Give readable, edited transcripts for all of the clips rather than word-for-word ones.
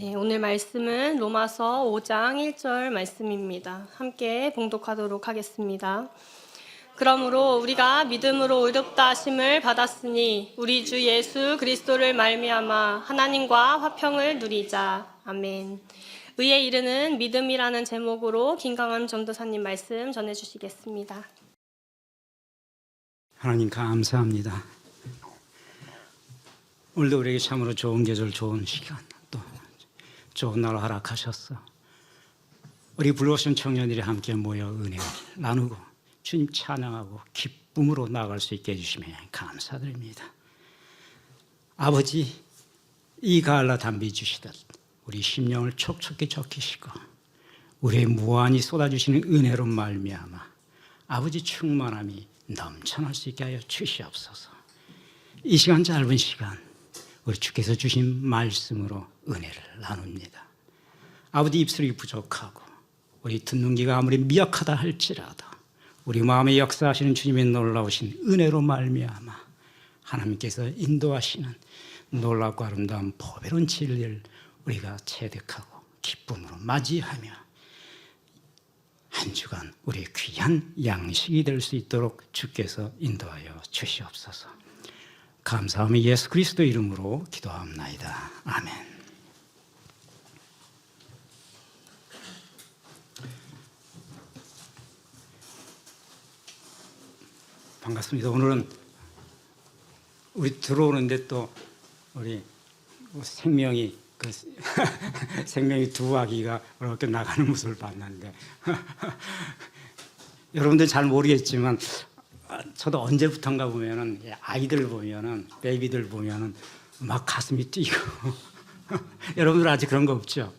네, 오늘 말씀은 로마서 5장 1절 말씀입니다. 함께 봉독하도록 하겠습니다. 그러므로 우리가 믿음으로 의롭다 하심을 받았으니 우리 주 예수 그리스도를 말미암아 하나님과 화평을 누리자. 아멘. 의에 이르는 믿음이라는 제목으로 김강함 전도사님 말씀 전해주시겠습니다. 하나님 감사합니다. 오늘도 우리에게 참으로 좋은 계절, 좋은 시간, 또 좋은 날 허락하셨어. 우리 불러오신 청년들이 함께 모여 은혜를 나누고 주님 찬양하고 기쁨으로 나아갈 수 있게 해주시면 감사드립니다. 아버지, 이 가을날 담비 주시듯 우리 심령을 촉촉히 적히시고 우리의 무한히 쏟아주시는 은혜로 말미암아 아버지 충만함이 넘쳐날 수 있게 하여 주시옵소서. 이 시간, 짧은 시간 우리 주께서 주신 말씀으로 은혜를 나눕니다. 아버지, 입술이 부족하고 우리 듣는 귀가 아무리 미약하다 할지라도 우리 마음에 역사하시는 주님의 놀라우신 은혜로 말미암아 하나님께서 인도하시는 놀랍고 아름다운 보배로운 진리를 우리가 체득하고 기쁨으로 맞이하며 한 주간 우리의 귀한 양식이 될 수 있도록 주께서 인도하여 주시옵소서. 감사하며 예수 그리스도 이름으로 기도합나이다. 아멘. 반갑습니다. 오늘은 우리 들어오는데 또 우리 생명이 생명이 두 아기가 이렇게 나가는 모습을 봤는데 여러분들 잘 모르겠지만 저도 언제부턴가 보면은 아이들 보면은 베이비들 보면은 막 가슴이 뛰고 여러분들 아직 그런 거 없죠?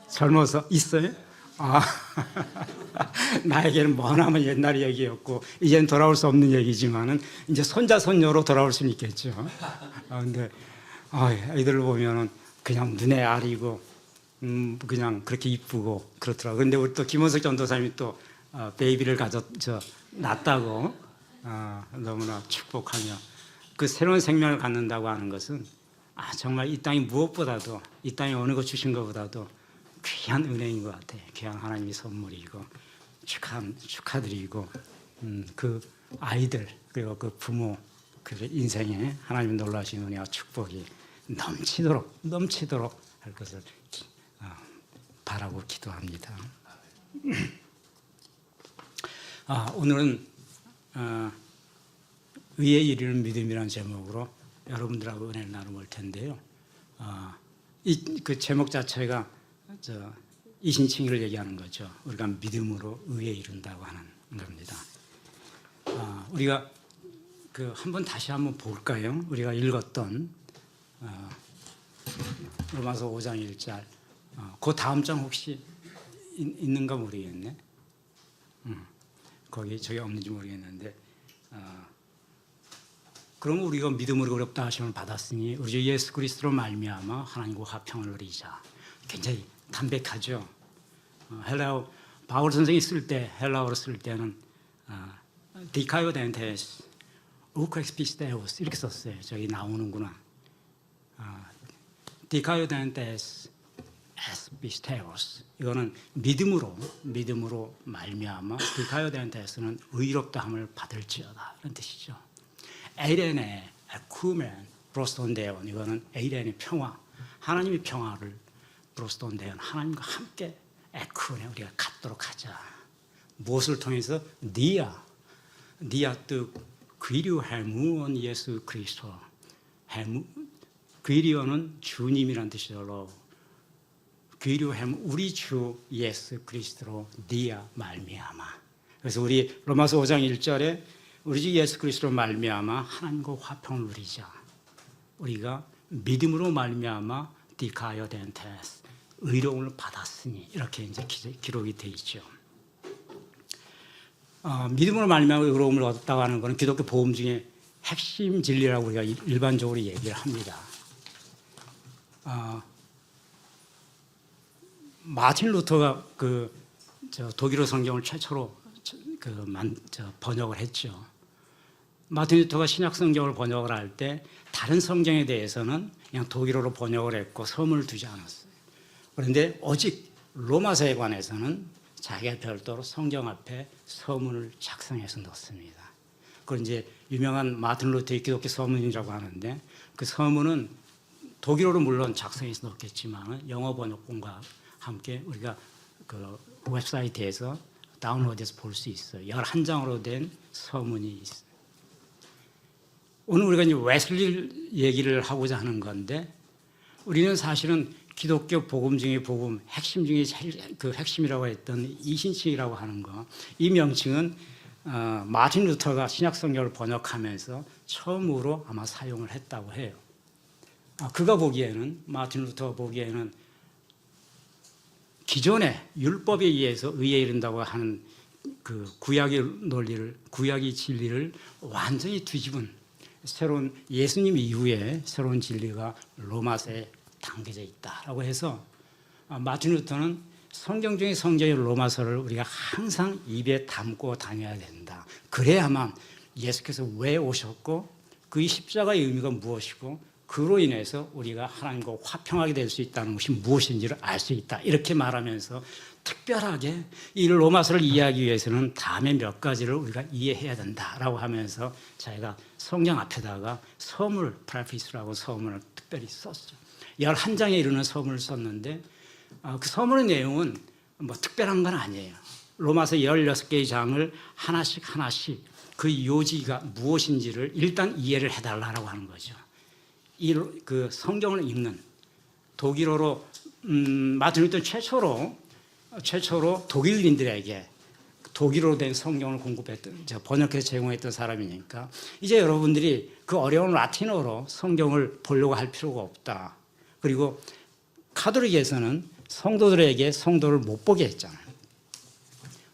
젊어서 있어요? 나에게는 머나먼 옛날 얘기였고 이제는 돌아올 수 없는 얘기지만은 이제 손자 손녀로 돌아올 수는 있겠죠. 근데 아이들을 보면은 그냥 눈에 아리고 그냥 그렇게 이쁘고 그렇더라고요. 근데 우리 또 김원석 전도사님이 또 베이비를 낳았다고 너무나 축복하며 그 새로운 생명을 갖는다고 하는 것은 정말 이 땅이 무엇보다도 이 땅에 어느 것 주신 것보다도 귀한 은혜인 것 같아요. 귀한 하나님의 선물이고 축하드리고 그 아이들 그리고 그 부모 그 인생에 하나님의 놀라신 은혜와 축복이 넘치도록 할 것을 바라고 기도합니다. 오늘은 의에 이르는 믿음이라는 제목으로 여러분들하고 은혜를 나눠볼 텐데요. 그 제목 자체가 이신칭의를 얘기하는 거죠. 우리가 믿음으로 의에 이른다고 하는 겁니다. 우리가 다시 한번 볼까요? 우리가 읽었던 로마서 5장 1절. 그 다음 장 혹시 있는가 모르겠네. 저기 없는지 모르겠는데. 그럼 우리가 믿음으로 어렵다 하심을 받았으니 우리 주 예수 그리스도로 말미암아 하나님과 화평을 누리자. 굉장히 담백하죠. 바울 선생이 헬라어로 쓸 때는 디카요덴테스 우크엑스피스테오스 이렇게 썼어요. 저기 나오는구나. 디카요덴테스 에스피스테오스 이거는 믿음으로 말미암아 디카요덴테스는 의롭다함을 받을지어다 이런 뜻이죠. 에이렌의 에쿠멘 브로스톤데온 이거는 에이렌의 평화 하나님의 평화를 브로스톤데온 하나님과 함께 에쿠네 우리가 갖도록 하자. 무엇을 통해서? 니아 뜻 귀리오 헬무온 예수 그리스도 귀리오는 주님이란 뜻이죠. 귀리오 헬무 우리 주 예수 그리스도로 니아 말미암아. 그래서 우리 로마서 5장 1절에 우리 주 예수 그리스도로 말미암아 하나님과 화평을 누리자. 우리가 믿음으로 말미암아 디카요덴테스 의로움을 받았으니 이렇게 이제 기록이 되어 있죠. 믿음으로 말미암아 의로움을 얻었다고 하는 것은 기독교 복음 중에 핵심 진리라고 우리가 일반적으로 얘기를 합니다. 마틴 루터가 독일어 성경을 최초로 번역을 했죠. 마틴 루터가 신약 성경을 번역을 할 때 다른 성경에 대해서는 그냥 독일어로 번역을 했고 서문을 두지 않았어요. 그런데 오직 로마서에 관해서는 자기가 별도로 성경 앞에 서문을 작성해서 넣습니다. 그걸 이제 유명한 마틴 루터의 기독교 서문이라고 하는데 그 서문은 독일어로 물론 작성해서 넣겠지만 영어 번역본과 함께 우리가 그 웹사이트에서 다운로드해서 볼 수 있어요. 11장으로 된 서문이 있어요. 오늘 우리가 이제 웨슬리 얘기를 하고자 하는 건데 우리는 사실은 기독교 복음 중에 복음 핵심 중에 제일 그 핵심이라고 했던 이신칭이라고 하는 거, 이 명칭은 마틴 루터가 신약 성경을 번역하면서 처음으로 아마 사용을 했다고 해요. 그가 보기에는 마틴 루터가 보기에는 기존의 율법에 의해서 의에 이른다고 하는 그 구약의 논리를 구약의 진리를 완전히 뒤집은 새로운 예수님 이후에 새로운 진리가 로마서에 담겨져 있다라고 해서 마틴 루터는 성경 중에 성경의 로마서를 우리가 항상 입에 담고 다녀야 된다. 그래야만 예수께서 왜 오셨고 그의 십자가의 의미가 무엇이고 그로 인해서 우리가 하나님과 화평하게 될 수 있다는 것이 무엇인지를 알 수 있다. 이렇게 말하면서 특별하게 이 로마서를 이해하기 위해서는 다음에 몇 가지를 우리가 이해해야 된다라고 하면서 자기가 성경 앞에다가 서문, 프레피스라고 서문을 특별히 썼죠. 11장에 이르는 서문을 썼는데 그 서문의 내용은 뭐 특별한 건 아니에요. 로마서 16개의 장을 하나씩 그 요지가 무엇인지를 일단 이해를 해달라고 하는 거죠. 그 성경을 읽는 독일어로 마틴 루터 최초로 독일인들에게 독일어로 된 성경을 공급했던 번역해서 제공했던 사람이니까 이제 여러분들이 그 어려운 라틴어로 성경을 보려고 할 필요가 없다. 그리고 카톨릭에서는 성도들에게 성도를 못 보게 했잖아요.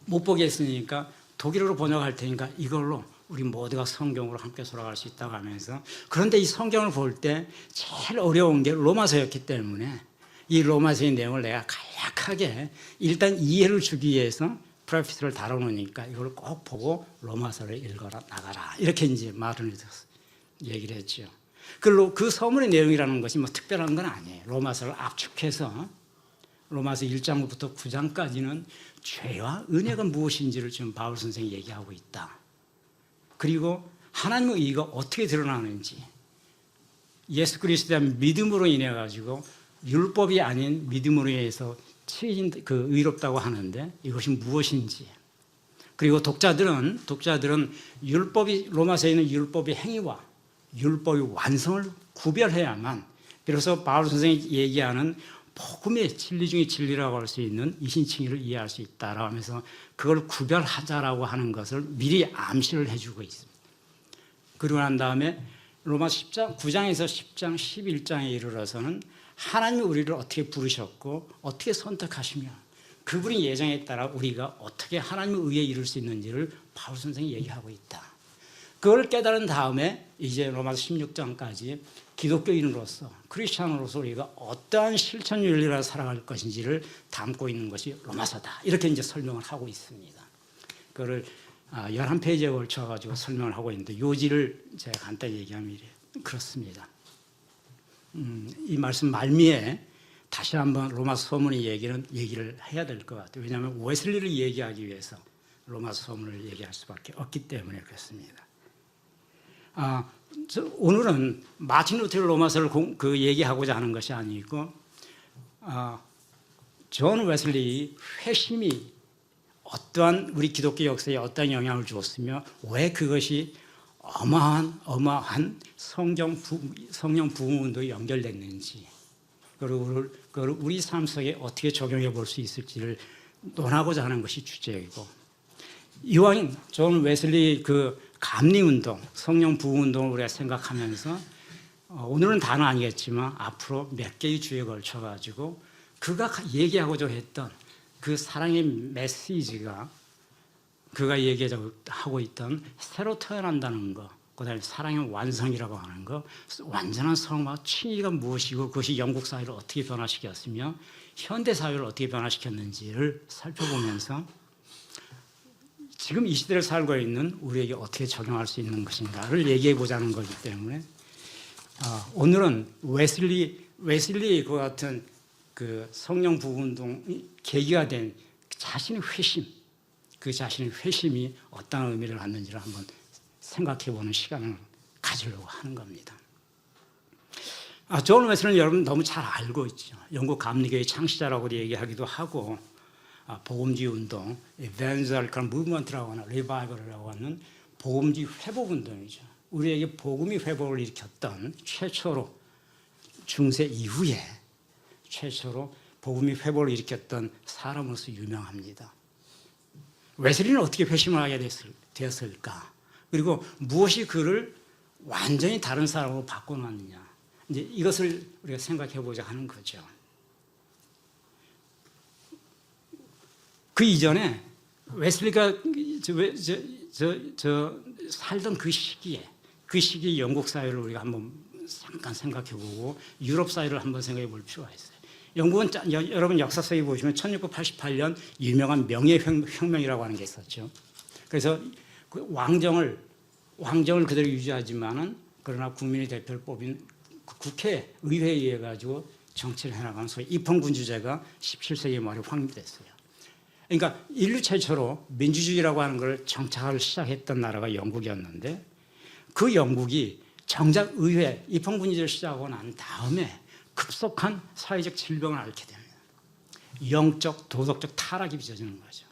못 보게 했으니까 독일어로 번역할 테니까 이걸로 우리 모두가 성경으로 함께 돌아갈 수 있다고 하면서 그런데 이 성경을 볼 때 제일 어려운 게 로마서였기 때문에 이 로마서의 내용을 내가 간략하게 일단 이해를 주기 위해서 프레피스를 다뤄놓으니까 이걸 꼭 보고 로마서를 읽어라 나가라 이렇게 이제 말을 얘기를 했죠. 그 서문의 내용이라는 것이 뭐 특별한 건 아니에요. 로마서를 압축해서 로마서 1장부터 9장까지는 죄와 은혜가 무엇인지를 지금 바울 선생이 얘기하고 있다. 그리고 하나님의 의가 어떻게 드러나는지 예수 그리스도에 대한 믿음으로 인해 가지고 율법이 아닌 믿음으로 인해서 치인 그 의롭다고 하는데 이것이 무엇인지 그리고 독자들은 율법이 로마서에 있는 율법의 행위와 율법의 완성을 구별해야만 비로소 바울 선생이 얘기하는 복음의 진리 중에 진리라고 할 수 있는 이신칭의를 이해할 수 있다라고 하면서 그걸 구별하자라고 하는 것을 미리 암시를 해주고 있습니다. 그러고 난 다음에 로마서 9장에서 10장, 11장에 이르러서는 하나님이 우리를 어떻게 부르셨고 어떻게 선택하시며 그분의 예정에 따라 우리가 어떻게 하나님의 의에 이룰 수 있는지를 바울 선생이 얘기하고 있다. 그걸 깨달은 다음에 이제 로마서 16장까지 기독교인으로서 크리스찬으로서 우리가 어떠한 실천 윤리로 살아갈 것인지를 담고 있는 것이 로마서다. 이렇게 이제 설명을 하고 있습니다. 그거를 11페이지에 걸쳐가지고 설명을 하고 있는데 요지를 제가 간단히 얘기하면 그렇습니다. 이 말씀 말미에 다시 한번 로마서 서문의 얘기를 해야 될 것 같아요. 왜냐하면 웨슬리를 얘기하기 위해서 로마서 서문을 얘기할 수밖에 없기 때문에 그렇습니다. 오늘은 마틴 루터의 로마서를 얘기하고자 하는 것이 아니고 존 웨슬리의 회심이 어떠한 우리 기독교 역사에 어떠한 영향을 주었으며 왜 그것이 어마어마한 성령 부흥 운동에 연결됐는지 그걸 우리 삶 속에 어떻게 적용해 볼 수 있을지를 논하고자 하는 것이 주제이고 이왕 존 웨슬리 그 감리운동, 성령 부흥운동을 우리가 생각하면서 오늘은 다는 아니겠지만 앞으로 몇 개의 주에 걸쳐가지고 그가 얘기하고자 했던 그 사랑의 메시지가 그가 얘기하고 있던 새로 태어난다는 거, 그 다음에 사랑의 완성이라고 하는 거, 완전한 성과 친이가 무엇이고 그것이 영국 사회를 어떻게 변화시켰으며 현대 사회를 어떻게 변화시켰는지를 살펴보면서 지금 이 시대를 살고 있는 우리에게 어떻게 적용할 수 있는 것인가를 얘기해 보자는 거기 때문에 오늘은 웨슬리 그 같은 그 성령 부분동 계기가 된 자신의 회심, 그 자신의 회심이 어떤 의미를 갖는지를 한번 생각해보는 시간을 가지려고 하는 겁니다. 존 웨슬리는 여러분 너무 잘 알고 있죠. 영국 감리교의 창시자라고 얘기하기도 하고, 복음주의 운동, evangelicals movement라고 하는 리바이벌이라고 하는 복음주의 회복 운동이죠. 우리에게 복음이 회복을 일으켰던 최초로 중세 이후에 최초로 복음이 회복을 일으켰던 사람으로서 유명합니다. 웨슬리는 어떻게 회심을 하게 되었을까? 그리고 무엇이 그를 완전히 다른 사람으로 바꿔놨느냐? 이제 이것을 우리가 생각해 보자 하는 거죠. 그 이전에 웨슬리가 살던 그 시기에 영국 사회를 우리가 한번 잠깐 생각해 보고 유럽 사회를 한번 생각해 볼 필요가 있어요. 영국은 여러분 역사서에 보시면 1688년 유명한 명예혁명이라고 하는 게 있었죠. 그래서 그 왕정을 그대로 유지하지만은 그러나 국민의 대표를 뽑인 국회 의회에 의해 가지고 정치를 해나가는 소위 입헌군주제가 17세기 말에 확립됐어요. 그러니까 인류 최초로 민주주의라고 하는 걸 정착을 시작했던 나라가 영국이었는데, 그 영국이 정작 의회 입헌군주제를 시작하고 난 다음에 급속한 사회적 질병을 앓게 됩니다. 영적, 도덕적 타락이 빚어지는 거죠.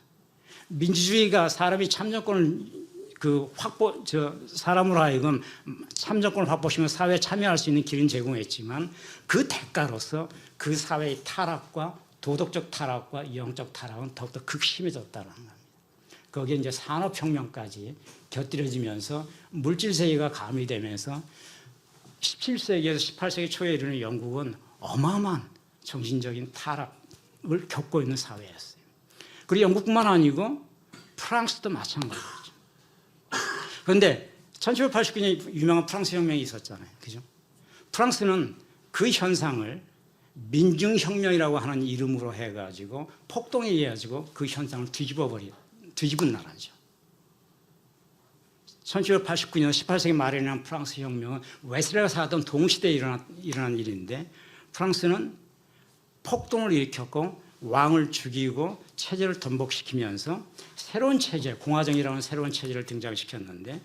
민주주의가 사람이 참정권을 사람으로 하여금 참정권을 확보시면 사회에 참여할 수 있는 길은 제공했지만, 그 대가로서 그 사회의 타락과 도덕적 타락과 영적 타락은 더욱더 극심해졌다는 겁니다. 거기에 이제 산업혁명까지 곁들여지면서 물질세계가 가미되면서 17세기에서 18세기 초에 이르는 영국은 어마어마한 정신적인 타락을 겪고 있는 사회였어요. 그리고 영국뿐만 아니고 프랑스도 마찬가지죠. 그런데 1789년에 유명한 프랑스 혁명이 있었잖아요. 그죠? 프랑스는 그 현상을 민중혁명이라고 하는 이름으로 해가지고 폭동에 의해 가지고 그 현상을 뒤집은 나라죠. 1789년 18세기 말에 일어난 프랑스 혁명은 웨슬리가 살았던 동시대에 일어난 일인데, 프랑스는 폭동을 일으켰고 왕을 죽이고 체제를 전복시키면서 새로운 체제, 공화정이라는 새로운 체제를 등장시켰는데,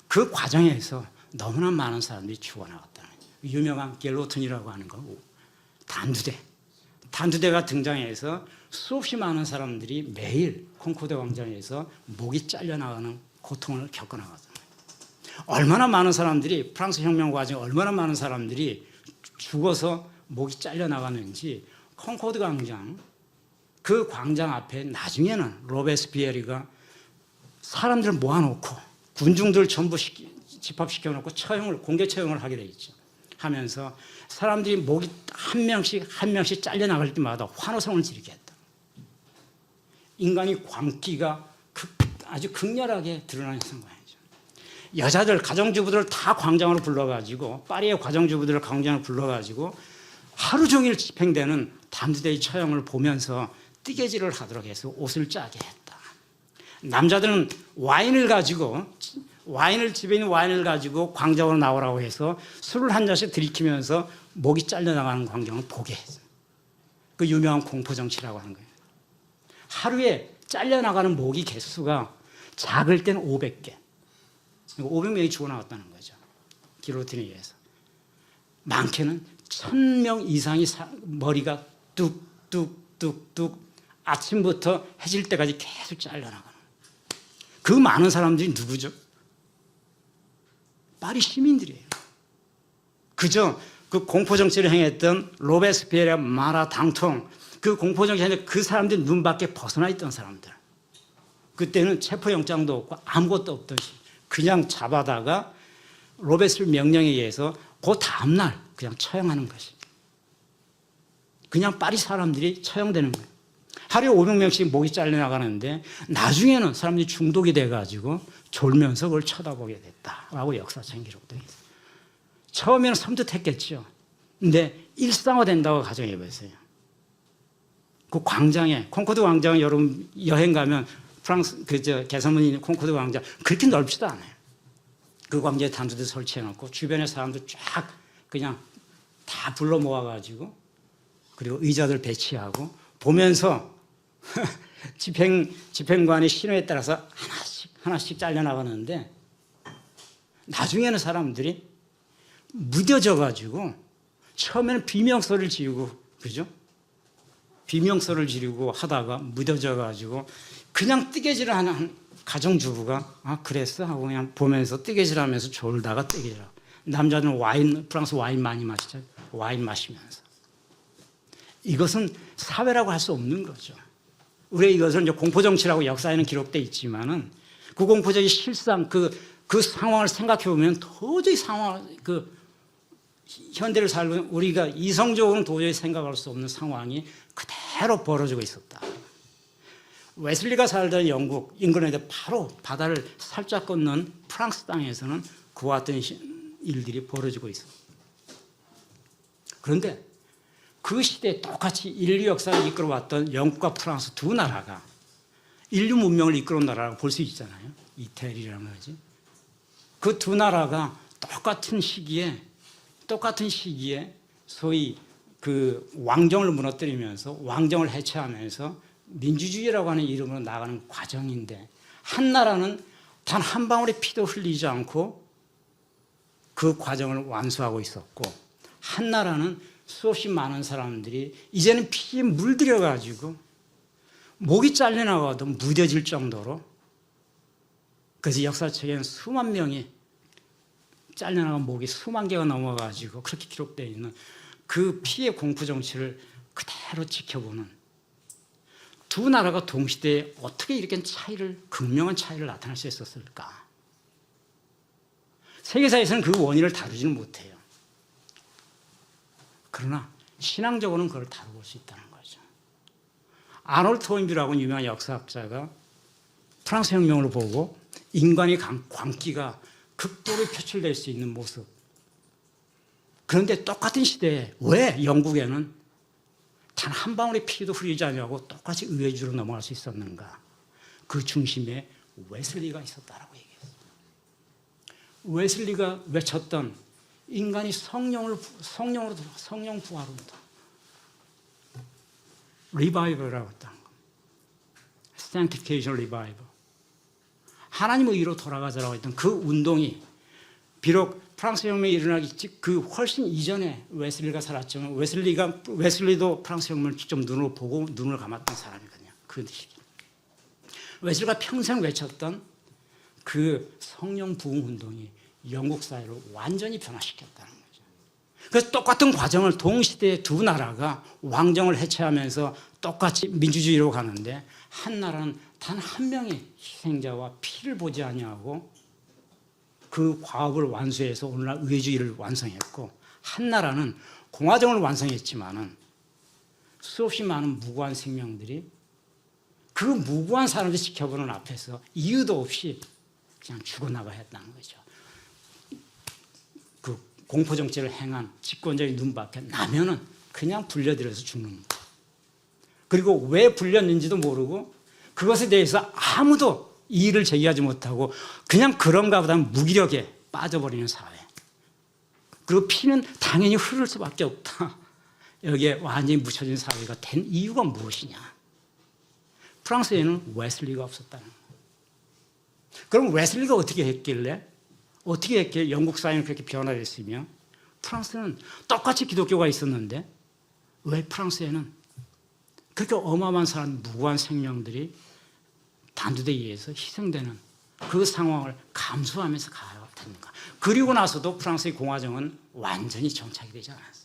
그 과정에서 너무나 많은 사람들이 죽어나갔다는 거예요. 유명한 길로틴이라고 하는 거, 단두대가 등장해서 수없이 많은 사람들이 매일 콩코드 광장에서 목이 잘려나가는 고통을 겪어나갔잖아요. 얼마나 많은 사람들이, 프랑스 혁명 과정에 얼마나 많은 사람들이 죽어서 목이 잘려나갔는지, 콩코드 광장, 그 광장 앞에 나중에는 로베스피에르가 사람들을 모아놓고 군중들 전부 집합시켜놓고 공개 처형을 하게 돼 있죠. 하면서 사람들이 목이 한 명씩 잘려나갈 때마다 환호성을 지르게 했다. 인간의 광기가 아주 극렬하게 드러나는 상황이죠. 여자들, 가정주부들을 다 광장으로 불러가지고, 파리의 가정주부들을 광장으로 불러가지고 하루 종일 집행되는 단두대의 처형을 보면서 뜨개질을 하도록 해서 옷을 짜게 했다. 남자들은 집에 있는 와인을 가지고 광장으로 나오라고 해서 술을 한 잔씩 들이키면서 목이 잘려나가는 광경을 보게 했어요. 그 유명한 공포정치라고 하는 거예요. 하루에 잘려나가는 목이 개수가 작을 때는 500개. 500명이 죽어나갔다는 거죠. 기로틴에 의해서. 많게는 1000명 이상이 머리가 뚝뚝뚝뚝 아침부터 해질 때까지 계속 잘려나가는. 그 많은 사람들이 누구죠? 파리 시민들이에요. 그저 그 공포정치를 행했던 로베스피에르, 마라, 당통, 그 공포정치에 그 사람들이 눈 밖에 벗어나 있던 사람들. 그때는 체포영장도 없고 아무것도 없던 시, 그냥 잡아다가 로베스피에르 명령에 의해서 그 다음날 그냥 처형하는 것이. 그냥 파리 사람들이 처형되는 거예요. 하루에 500명씩 목이 잘려나가는데, 나중에는 사람들이 중독이 돼가지고 졸면서 그걸 쳐다보게 됐다라고 역사적인 기록도 있어요. 처음에는 섬뜩했겠죠. 근데 일상화된다고 가정해보세요. 그 광장에, 콩코드 광장에 여러분 여행 가면 프랑스 개선문이 있는 콩코드 광장 그렇게 넓지도 않아요. 그 광장에 단두대 설치해놓고 주변에 사람들 쫙 그냥 다 불러 모아가지고 그리고 의자들 배치하고 보면서 집행관의 신호에 따라서 하나씩 잘려나가는데 나중에는 사람들이 무뎌져가지고 처음에는 비명소리를 지르고 그죠? 비명소리를 지르고 하다가 무뎌져가지고 그냥 뜨개질을 하는 가정주부가 아 그랬어 하고 그냥 보면서 뜨개질하면서 졸다가 뜨개질하고 남자는 프랑스 와인 많이 마시죠. 와인 마시면서 이것은 사회라고 할 수 없는 거죠. 우리 이것을 이제 공포정치라고 역사에는 기록돼 있지만은 그 공포적인 실상 그 상황을 생각해 보면 도저히 현대를 살고 우리가 이성적으로는 도저히 생각할 수 없는 상황이 그대로 벌어지고 있었다. 웨슬리가 살던 영국 잉글랜드 바로 바다를 살짝 건넌 프랑스 땅에서는 그와 같은 일들이 벌어지고 있습니다. 그런데 그 시대에 똑같이 인류 역사를 이끌어왔던 영국과 프랑스 두 나라가 인류 문명을 이끌어온 나라라고 볼 수 있잖아요. 이태리라는 거지. 그 두 나라가 똑같은 시기에 소위 그 왕정을 무너뜨리면서 왕정을 해체하면서 민주주의라고 하는 이름으로 나가는 과정인데 한 나라는 단 한 방울의 피도 흘리지 않고 그 과정을 완수하고 있었고 한 나라는 수없이 많은 사람들이 이제는 피에 물들여가지고 목이 잘려나가도 무뎌질 정도로 그래서 역사책에는 수만 명이 잘려나간 목이 수만 개가 넘어가지고 그렇게 기록되어 있는 그 피해 공포 정치를 그대로 지켜보는 두 나라가 동시대에 어떻게 이렇게 극명한 차이를 나타낼 수 있었을까? 세계사에서는 그 원인을 다루지는 못해요. 그러나 신앙적으로는 그걸 다루볼 수 있다는 거죠. 아놀드 토인비라고 하는 유명한 역사학자가 프랑스 혁명을 보고 인간의 광기가 극도로 표출될 수 있는 모습. 그런데 똑같은 시대에 왜 영국에는 단 한 방울의 피도 흘리지 않냐고 똑같이 의회주로 넘어갈 수 있었는가? 그 중심에 웨슬리가 있었다라고 얘기했어요. 웨슬리가 외쳤던 인간이 성령 부활운동, 리바이벌이라고 했던 거, sanctification revival, 하나님의 의로 돌아가자라고 했던 그 운동이 비록 프랑스 혁명이 일어나기 그 훨씬 이전에 웨슬리가 살았지만 웨슬리도 프랑스 혁명을 직접 눈으로 보고 눈을 감았던 사람이거든요. 그 시기. 웨슬리가 평생 외쳤던 그 성령 부흥 운동이 영국 사회를 완전히 변화시켰다는 거죠. 그래서 똑같은 과정을 동시대에 두 나라가 왕정을 해체하면서 똑같이 민주주의로 가는데 한 나라는 단 한 명의 희생자와 피를 보지 아니하고 그 과업을 완수해서 오늘날 의회주의를 완성했고 한 나라는 공화정을 완성했지만은 수없이 많은 무고한 생명들이 그 무고한 사람들 지켜보는 앞에서 이유도 없이 그냥 죽어나가야 했다는 거죠. 그 공포정치를 행한 집권자의 눈밖에 나면은 그냥 불려들여서 죽는 거예요. 그리고 왜 불렸는지도 모르고 그것에 대해서 아무도 이의를 제기하지 못하고 그냥 그런가 보다 무기력에 빠져버리는 사회. 그리고 피는 당연히 흐를 수밖에 없다. 여기에 완전히 묻혀진 사회가 된 이유가 무엇이냐. 프랑스에는 웨슬리가 없었다는 거예요. 그럼 웨슬리가 어떻게 했길래 영국 사회는 그렇게 변화됐으며 프랑스는 똑같이 기독교가 있었는데 왜 프랑스에는 그렇게 어마어마한 사람, 무고한 생명들이 단두대에 의해서 희생되는 그 상황을 감수하면서 가야 됩니까? 그리고 나서도 프랑스의 공화정은 완전히 정착이 되지 않았어요.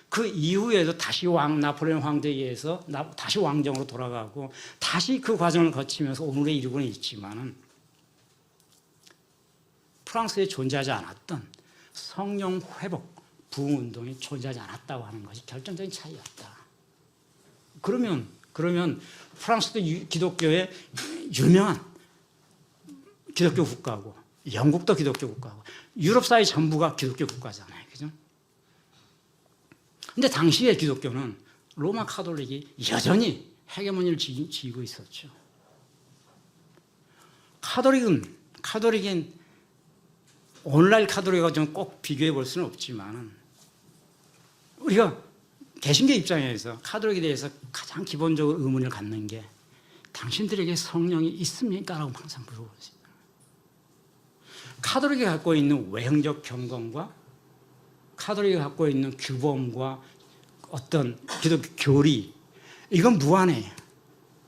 그 이후에도 다시 나폴레옹 황제에 의해서 다시 왕정으로 돌아가고 다시 그 과정을 거치면서 오늘에 이르고는 있지만은 프랑스에 존재하지 않았던 성령 회복 부흥 운동이 존재하지 않았다고 하는 것이 결정적인 차이였다. 그러면 프랑스도 기독교의 유명한 기독교 국가고 영국도 기독교 국가고 유럽 사회 전부가 기독교 국가잖아요. 그죠? 근데 당시의 기독교는 로마 카톨릭이 여전히 헤게모니를 지니고 있었죠. 카톨릭은 오늘날 카톨릭과 좀 꼭 비교해 볼 수는 없지만 우리가 개신교 입장에서 카톨릭에 대해서 가장 기본적으로 의문을 갖는 게 당신들에게 성령이 있습니까? 라고 항상 물어보세요. 카톨릭이 갖고 있는 외형적 경건과 카톨릭이 갖고 있는 규범과 어떤 기독교 교리, 이건 무한해요.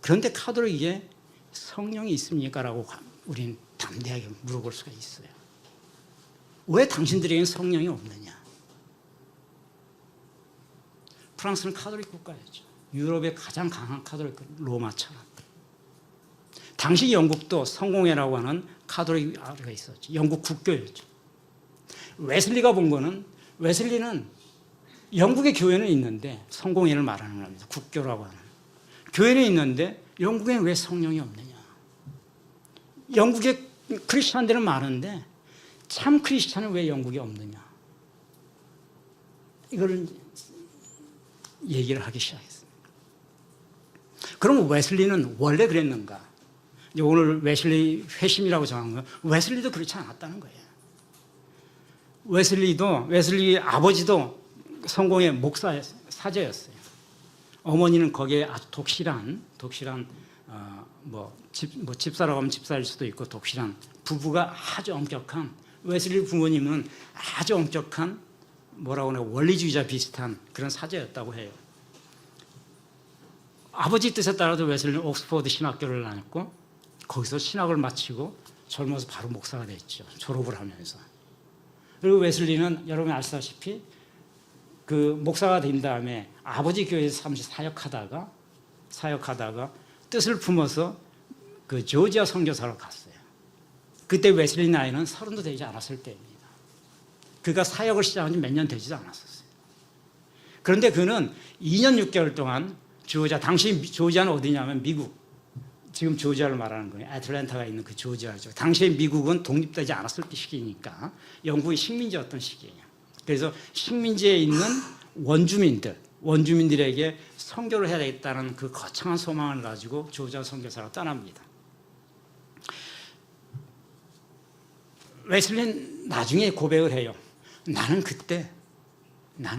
그런데 카톨릭에 성령이 있습니까? 라고 우리는 담대하게 물어볼 수가 있어요. 왜 당신들에게는 성령이 없느냐? 프랑스는 카톨릭 국가였죠. 유럽의 가장 강한 카톨릭 로마처럼. 당시 영국도 성공회라고 하는 카톨릭가 있었죠. 영국 국교였죠. 웨슬리가 본 거는, 웨슬리는 영국의 교회는 있는데 성공회를 말하는 겁니다. 국교라고 하는. 교회는 있는데 영국에는 왜 성령이 없느냐? 영국의 크리스찬들은 많은데 참 크리스찬은 왜 영국에 없느냐? 이걸 얘기를 하기 시작했습니다. 그럼 웨슬리는 원래 그랬는가? 오늘 웨슬리 회심이라고 정한 건 웨슬리도 그렇지 않았다는 거예요. 웨슬리 아버지도 성공의 목사였어요. 사제였어요. 어머니는 거기에 아주 독실한 집사라고 하면 집사일 수도 있고 독실한 부부가 아주 엄격한, 웨슬리 부모님은 아주 엄격한 뭐라고 하나 원리주의자 비슷한 그런 사제였다고 해요. 아버지 뜻에 따라서 웨슬리는 옥스퍼드 신학교를 다녔고 거기서 신학을 마치고 젊어서 바로 목사가 됐죠. 졸업을 하면서. 그리고 웨슬리는 여러분이 아시다시피 그 목사가 된 다음에 아버지 교회에서 잠시 사역하다가 뜻을 품어서 그 조지아 선교사로 갔어요. 그때 웨슬리 나이는 30도 되지 않았을 때입니다. 그가 사역을 시작한 지 몇 년 되지도 않았었어요. 그런데 그는 2년 6개월 동안 당시 조지아는 어디냐면 미국, 지금 조지아를 말하는 거예요. 애틀랜타가 있는 그 조지아죠. 당시에 미국은 독립되지 않았을 때 시기니까 영국이 식민지였던 시기예요. 그래서 식민지에 있는 원주민들에게 선교를 해야 되겠다는 그 거창한 소망을 가지고 조지아 선교사로 떠납니다. 웨슬리는 나중에 고백을 해요. 나는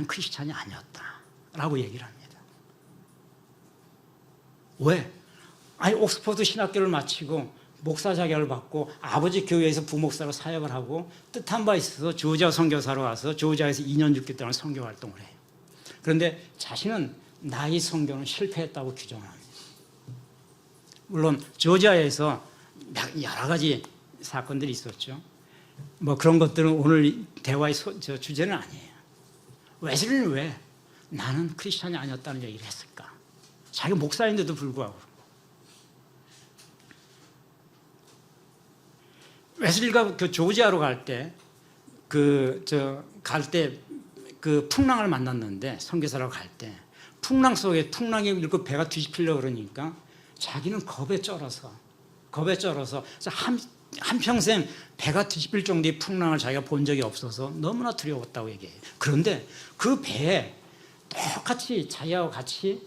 크리스찬이 아니었다라고 얘기를 합니다. 왜? 아니 옥스퍼드 신학교를 마치고 목사 자격을 받고 아버지 교회에서 부목사로 사역을 하고 뜻한 바 있어서 조지아 선교사로 와서 조지아에서 2년 6개월 동안 선교 활동을 해요. 그런데 자신은 나의 선교는 실패했다고 규정합니다. 물론 조지아에서 여러 가지 사건들이 있었죠. 뭐 그런 것들은 오늘 대화의 주제는 아니에요. 웨슬리는 왜 나는 크리스찬이 아니었다는 얘기를 했을까? 자기가 목사인데도 불구하고. 웨슬리가 그 조지아로 갈 때 그 풍랑을 만났는데 선교사라고 갈 때 풍랑이 일고 배가 뒤집히려고 그러니까 자기는 겁에 쩔어서 한평생 배가 뒤집힐 정도의 풍랑을 자기가 본 적이 없어서 너무나 두려웠다고 얘기해요. 그런데 그 배에 똑같이 자기하고 같이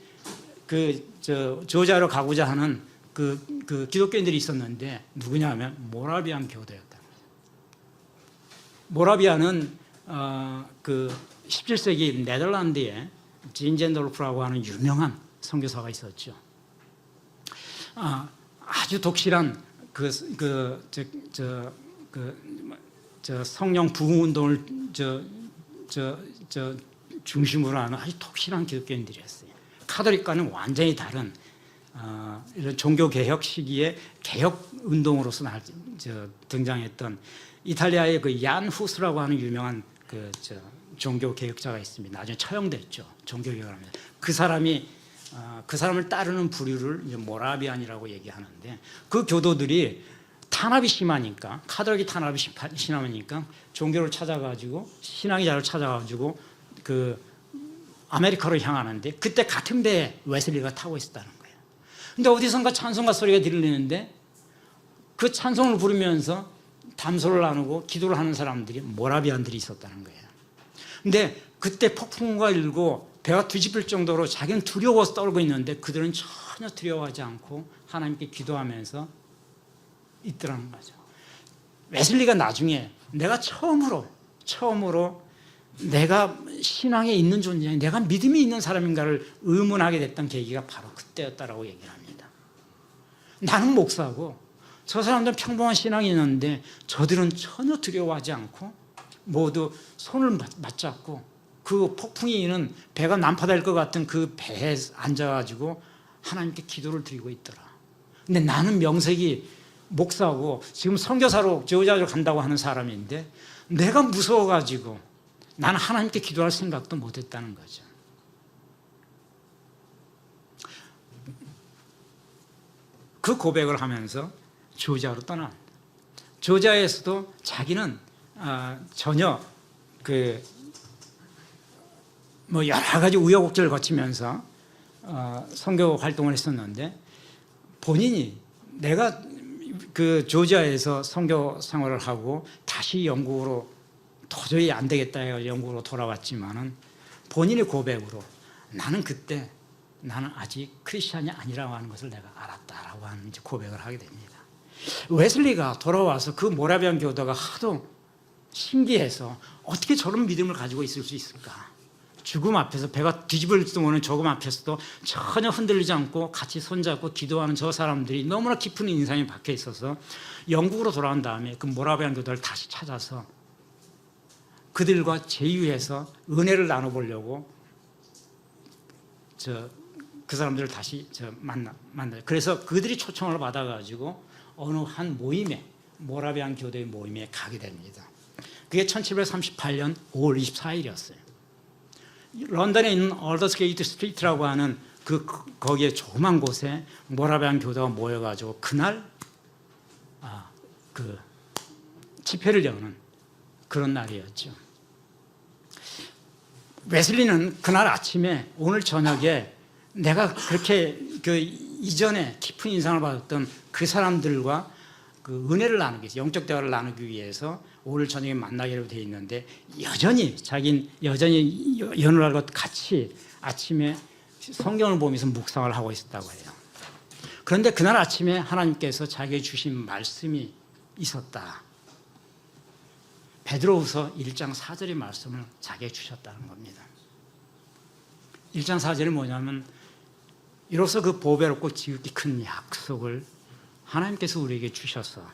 조지아로 가고자 하는 그 기독교인들이 있었는데 누구냐 하면 모라비안 교도였다. 모라비아는 그 17세기 네덜란드에 진젠돌프라고 하는 유명한 선교사가 있었죠. 아주 독실한 성령 부흥 운동을 중심으로 하는 아주 독실한 기독교인들이었어요. 카톨릭과는 완전히 다른 이런 종교 개혁 시기에 개혁 운동으로서 등장했던 이탈리아의 그 얀 후스라고 하는 유명한 종교 개혁자가 있습니다. 나중에 처형됐죠. 종교 개혁을 하면서 그 사람을 따르는 부류를 이제 모라비안이라고 얘기하는데 그 교도들이 탄압이 심하니까 카톨릭이 탄압이 심하니까 종교를 찾아가지고 신앙의자를 찾아가지고 그 아메리카로 향하는데 그때 같은 배에 웨슬리가 타고 있었다는 거예요. 근데 어디선가 찬송가 소리가 들리는데 그 찬송을 부르면서 담소를 나누고 기도를 하는 사람들이 모라비안들이 있었다는 거예요. 근데 그때 폭풍우가 일고 배가 뒤집힐 정도로 자기는 두려워서 떨고 있는데 그들은 전혀 두려워하지 않고 하나님께 기도하면서 있더라는 거죠. 웨슬리가 나중에 내가 처음으로 내가 신앙에 있는 존재냐, 내가 믿음이 있는 사람인가를 의문하게 됐던 계기가 바로 그때였다라고 얘기를 합니다. 나는 목사고 저 사람들은 평범한 신앙이 있는데 저들은 전혀 두려워하지 않고 모두 손을 맞잡고 그 폭풍이 있는 배가 난파될 것 같은 그 배에 앉아가지고 하나님께 기도를 드리고 있더라. 근데 나는 명색이 목사고 지금 선교사로 저자로 간다고 하는 사람인데 내가 무서워가지고 나는 하나님께 기도할 생각도 못했다는 거죠. 그 고백을 하면서 조지아로 떠납니다. 조지아에서도 자기는 전혀 여러 가지 우여곡절을 거치면서 선교 활동을 했었는데 본인이 내가 그 조지아에서 선교 생활을 하고 다시 영국으로 도저히 안 되겠다 해서 영국으로 돌아왔지만은 본인의 고백으로 나는 아직 크리스찬이 아니라고 하는 것을 내가 알았다라고 하는 고백을 하게 됩니다. 웨슬리가 돌아와서 그 모라비안 교도가 하도 신기해서 어떻게 저런 믿음을 가지고 있을 수 있을까? 죽음 앞에서 배가 뒤집을지도 모르는 죽음 앞에서도 전혀 흔들리지 않고 같이 손잡고 기도하는 저 사람들이 너무나 깊은 인상이 박혀 있어서 영국으로 돌아온 다음에 그 모라비안 교도를 다시 찾아서 그들과 제휴해서 은혜를 나눠보려고 그 사람들을 다시 만나. 그래서 그들이 초청을 받아가지고 어느 한 모임에 모라비안 교도의 모임에 가게 됩니다. 그게 1738년 5월 24일이었어요. 런던에 있는 얼더스게이트 스트리트라고 하는 거기에 조그만 곳에 모라비안 교도가 모여가지고 그날 그 집회를 여는 그런 날이었죠. 웨슬리는 그날 아침에 오늘 저녁에 내가 그렇게 그 이전에 깊은 인상을 받았던 그 사람들과 그 은혜를 나누기 위해서, 영적 대화를 나누기 위해서 오늘 저녁에 만나기로 되어 있는데 자기는 여전히 연우랄과 같이 아침에 성경을 보면서 묵상을 하고 있었다고 해요. 그런데 그날 아침에 하나님께서 자기에게 주신 말씀이 있었다. 베드로후서 1장 4절의 말씀을 자기에게 주셨다는 겁니다. 1장 4절이 뭐냐면 이로써 그 보배롭고 지극히 큰 약속을 하나님께서 우리에게 주셔서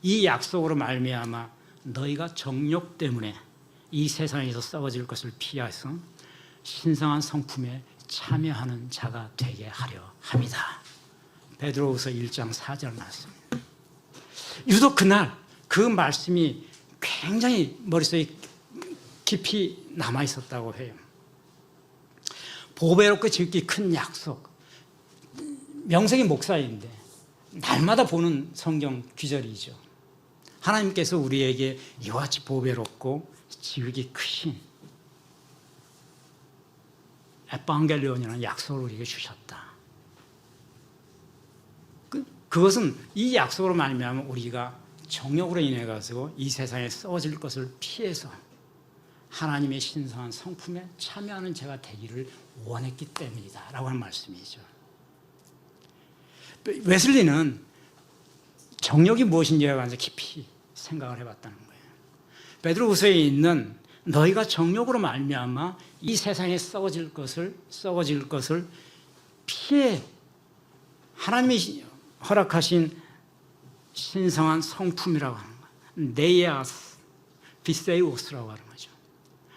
이 약속으로 말미암아 너희가 정욕 때문에 이 세상에서 썩어질 것을 피하여서 신성한 성품에 참여하는 자가 되게 하려 함이다. 베드로후서 1장 4절 말씀입니다. 유독 그날 그 말씀이 굉장히 머릿속에 깊이 남아 있었다고 해요. 보배롭고 지극히 큰 약속. 명색이 목사인데 날마다 보는 성경 구절이죠. 하나님께서 우리에게 이와 같이 보배롭고 지극히 크신 에반겔리온이라는 약속을 우리에게 주셨다. 그것은 이 약속으로 말미암아 우리가 정욕으로 인해 가지고 이 세상에 썩어질 것을 피해서 하나님의 신성한 성품에 참여하는 자가 되기를 원했기 때문이다 라고 하는 말씀이죠. 웨슬리는 정욕이 무엇인지에 관해서 깊이 생각을 해봤다는 거예요. 베드로후서에 있는 너희가 정욕으로 말미암아 이 세상에 썩어질 것을 피해 하나님이 허락하신 신성한 성품이라고 하는 거예요. 네이아스 비세우스라고 하는 거죠.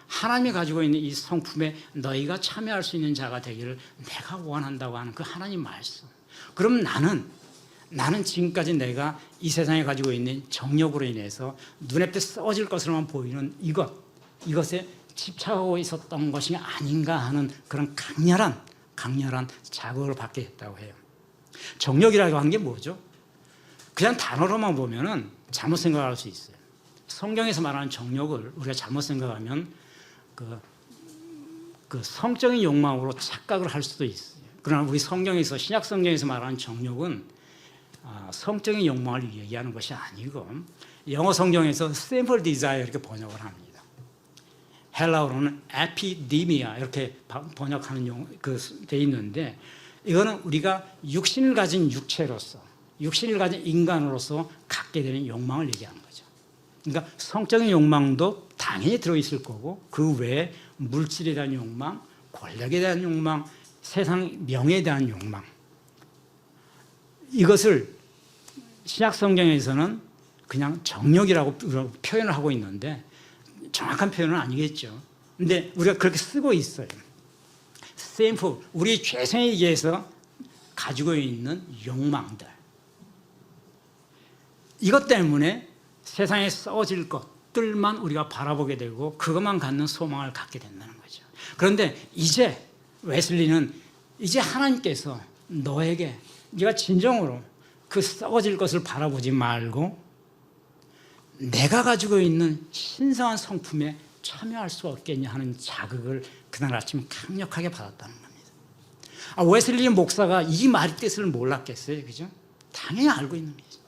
하나님이 가지고 있는 이 성품에 너희가 참여할 수 있는 자가 되기를 내가 원한다고 하는 그 하나님 말씀. 그럼 나는 지금까지 내가 이 세상에 가지고 있는 정욕으로 인해서 눈앞에 썩어질 것으로만 보이는 이것에 집착하고 있었던 것이 아닌가 하는 그런 강렬한 자극을 받게 됐다고 해요. 정욕이라고 하는 게 뭐죠? 그냥 단어로만 보면은 잘못 생각할 수 있어요. 성경에서 말하는 정욕을 우리가 잘못 생각하면 그 성적인 욕망으로 착각을 할 수도 있어요. 그러나 우리 성경에서 신약 성경에서 말하는 정욕은 성적인 욕망을 얘기하는 것이 아니고 영어 성경에서 simple desire 이렇게 번역을 합니다. 헬라어로는 에피디미아 이렇게 번역하는 돼 있는데 이거는 우리가 육신을 가진 육체로서 육신을 가진 인간으로서 갖게 되는 욕망을 얘기하는 거죠. 그러니까 성적인 욕망도 당연히 들어있을 거고 그 외에 물질에 대한 욕망, 권력에 대한 욕망, 세상 명예에 대한 욕망, 이것을 신약 성경에서는 그냥 정욕이라고 표현을 하고 있는데 정확한 표현은 아니겠죠. 근데 우리가 그렇게 쓰고 있어요. 샘플, 우리 죄성에 의해서 가지고 있는 욕망들, 이것 때문에 세상에 썩어질 것들만 우리가 바라보게 되고 그것만 갖는 소망을 갖게 된다는 거죠. 그런데 이제 웨슬리는 이제 하나님께서 너에게 네가 진정으로 그 썩어질 것을 바라보지 말고 내가 가지고 있는 신성한 성품에 참여할 수 없겠냐 하는 자극을 그날 아침 강력하게 받았다는 겁니다. 웨슬리 목사가 이 말의 뜻을 몰랐겠어요, 그죠? 당연히 알고 있는 거죠.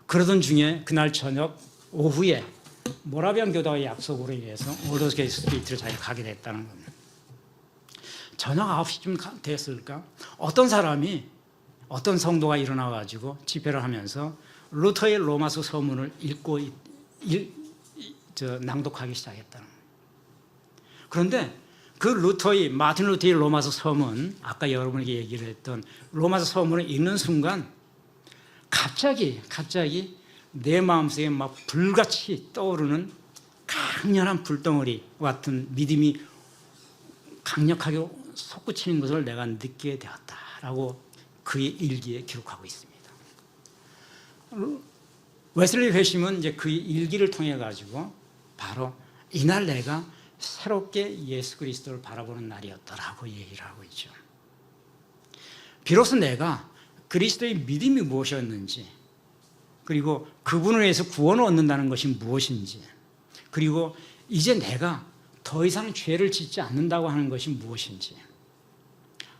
그러던 중에 그날 저녁 오후에 모라비안 교도의 약속으로 인해서 올더스게이트 스트리트를 자기가 가게 됐다는 겁니다. 저녁 9시쯤 됐을까? 어떤 사람이, 어떤 성도가 일어나가지고 집회를 하면서 루터의 로마서 서문을 읽고 낭독하기 시작했다는 거예요. 그런데 그 마틴 루터의 로마서 서문, 아까 여러분에게 얘기를 했던 로마서 서문을 읽는 순간 갑자기 내 마음속에 막 불같이 떠오르는 강렬한 불덩어리 같은 믿음이 강력하게 솟구치는 것을 내가 느끼게 되었다라고 그의 일기에 기록하고 있습니다. 웨슬리 회심은 이제 그의 일기를 통해 가지고 바로 이날 내가 새롭게 예수 그리스도를 바라보는 날이었다라고 얘기를 하고 있죠. 비로소 내가 그리스도의 믿음이 무엇이었는지, 그리고 그분을 위해서 구원을 얻는다는 것이 무엇인지, 그리고 이제 내가 더 이상 죄를 짓지 않는다고 하는 것이 무엇인지,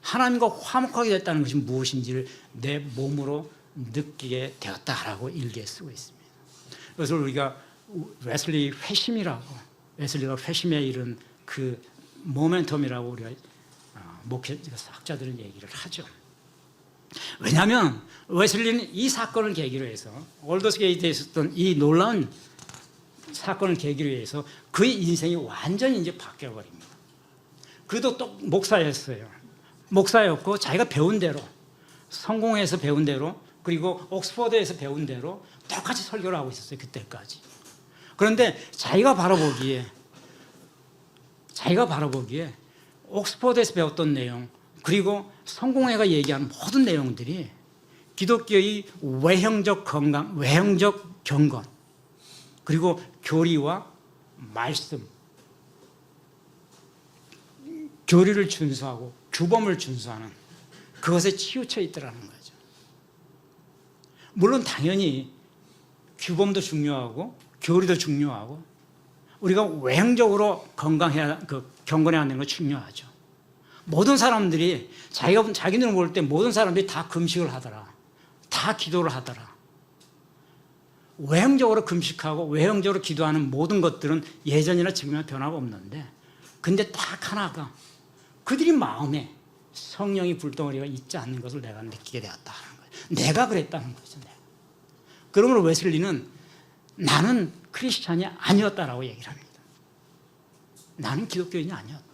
하나님과 화목하게 됐다는 것이 무엇인지를 내 몸으로 느끼게 되었다라고 일기에 쓰고 있습니다. 그래서 우리가 웨슬리 회심이라고, 웨슬리가 회심에 이른 그 모멘텀이라고 우리가 학자들은 얘기를 하죠. 왜냐하면 웨슬리는 이 사건을 계기로 해서 올더스게이트에 있었던 이 놀라운 사건을 계기로 해서 그의 인생이 완전히 이제 바뀌어버립니다. 그도 또 목사였어요. 목사였고 자기가 배운 대로, 성공해서 배운 대로, 그리고 옥스퍼드에서 배운 대로 똑같이 설교를 하고 있었어요, 그때까지. 그런데 자기가 바라보기에 옥스퍼드에서 배웠던 내용, 그리고 성공회가 얘기하는 모든 내용들이 기독교의 외형적 건강, 외형적 경건, 그리고 교리와 말씀, 교리를 준수하고 규범을 준수하는 그것에 치우쳐 있더라는 거죠. 물론 당연히 규범도 중요하고 교리도 중요하고 우리가 외형적으로 경건해야 하는 건 중요하죠. 모든 사람들이 자기들은 볼 때 모든 사람들이 다 금식을 하더라, 다 기도를 하더라. 외형적으로 금식하고 외형적으로 기도하는 모든 것들은 예전이나 지금이나 변화가 없는데, 근데 딱 하나가 그들이 마음에 성령의 불덩어리가 있지 않는 것을 내가 느끼게 되었다는 거예요. 내가 그랬다는 거죠. 내가. 그러므로 웨슬리는 나는 크리스찬이 아니었다라고 얘기를 합니다. 나는 기독교인이 아니었다.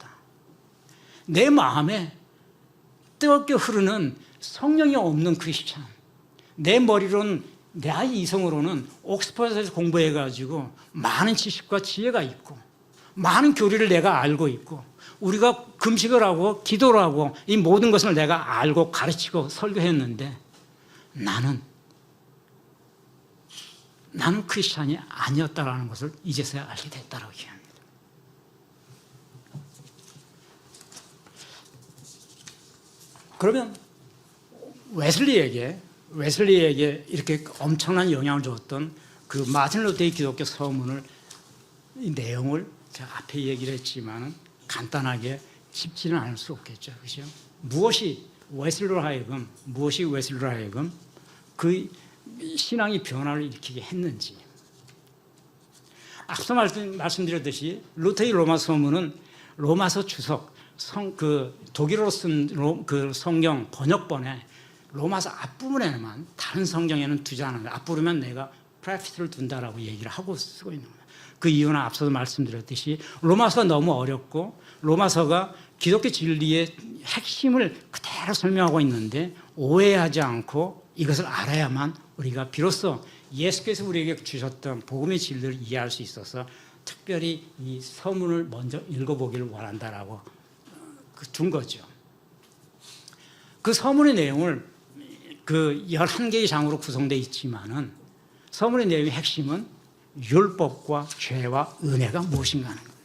내 마음에 뜨겁게 흐르는 성령이 없는 크리스찬, 내 머리로는, 내 이성으로는 옥스퍼드에서 공부해가지고 많은 지식과 지혜가 있고 많은 교리를 내가 알고 있고 우리가 금식을 하고 기도를 하고 이 모든 것을 내가 알고 가르치고 설교했는데 나는 크리스찬이 아니었다라는 것을 이제서야 알게 됐다라고 얘기합니다. 그러면 웨슬리에게 이렇게 엄청난 영향을 줬던 그 마틴 루터의 기독교 서문을, 이 내용을 제가 앞에 얘기를 했지만 간단하게 짚지는 않을 수 없겠죠. 그렇죠? 무엇이 웨슬리로 하여금 그 신앙의 변화를 일으키게 했는지. 앞서 말씀드렸듯이 루터의 로마서 서문은 로마서 주석, 독일어로 쓴 그 성경 번역본에 로마서 앞부분에만, 다른 성경에는 두지 않아요. 앞부분만 내가 프레피스를 둔다라고 얘기를 하고 쓰고 있는 거예요. 그 이유는 앞서도 말씀드렸듯이 로마서가 너무 어렵고 로마서가 기독교 진리의 핵심을 그대로 설명하고 있는데 오해하지 않고 이것을 알아야만 우리가 비로소 예수께서 우리에게 주셨던 복음의 진리를 이해할 수 있어서 특별히 이 서문을 먼저 읽어보기를 원한다라고 둔 거죠. 그 서문의 내용을 그 11개의 장으로 구성되어 있지만은 서문의 내용의 핵심은 율법과 죄와 은혜가 무엇인가 하는 거예요.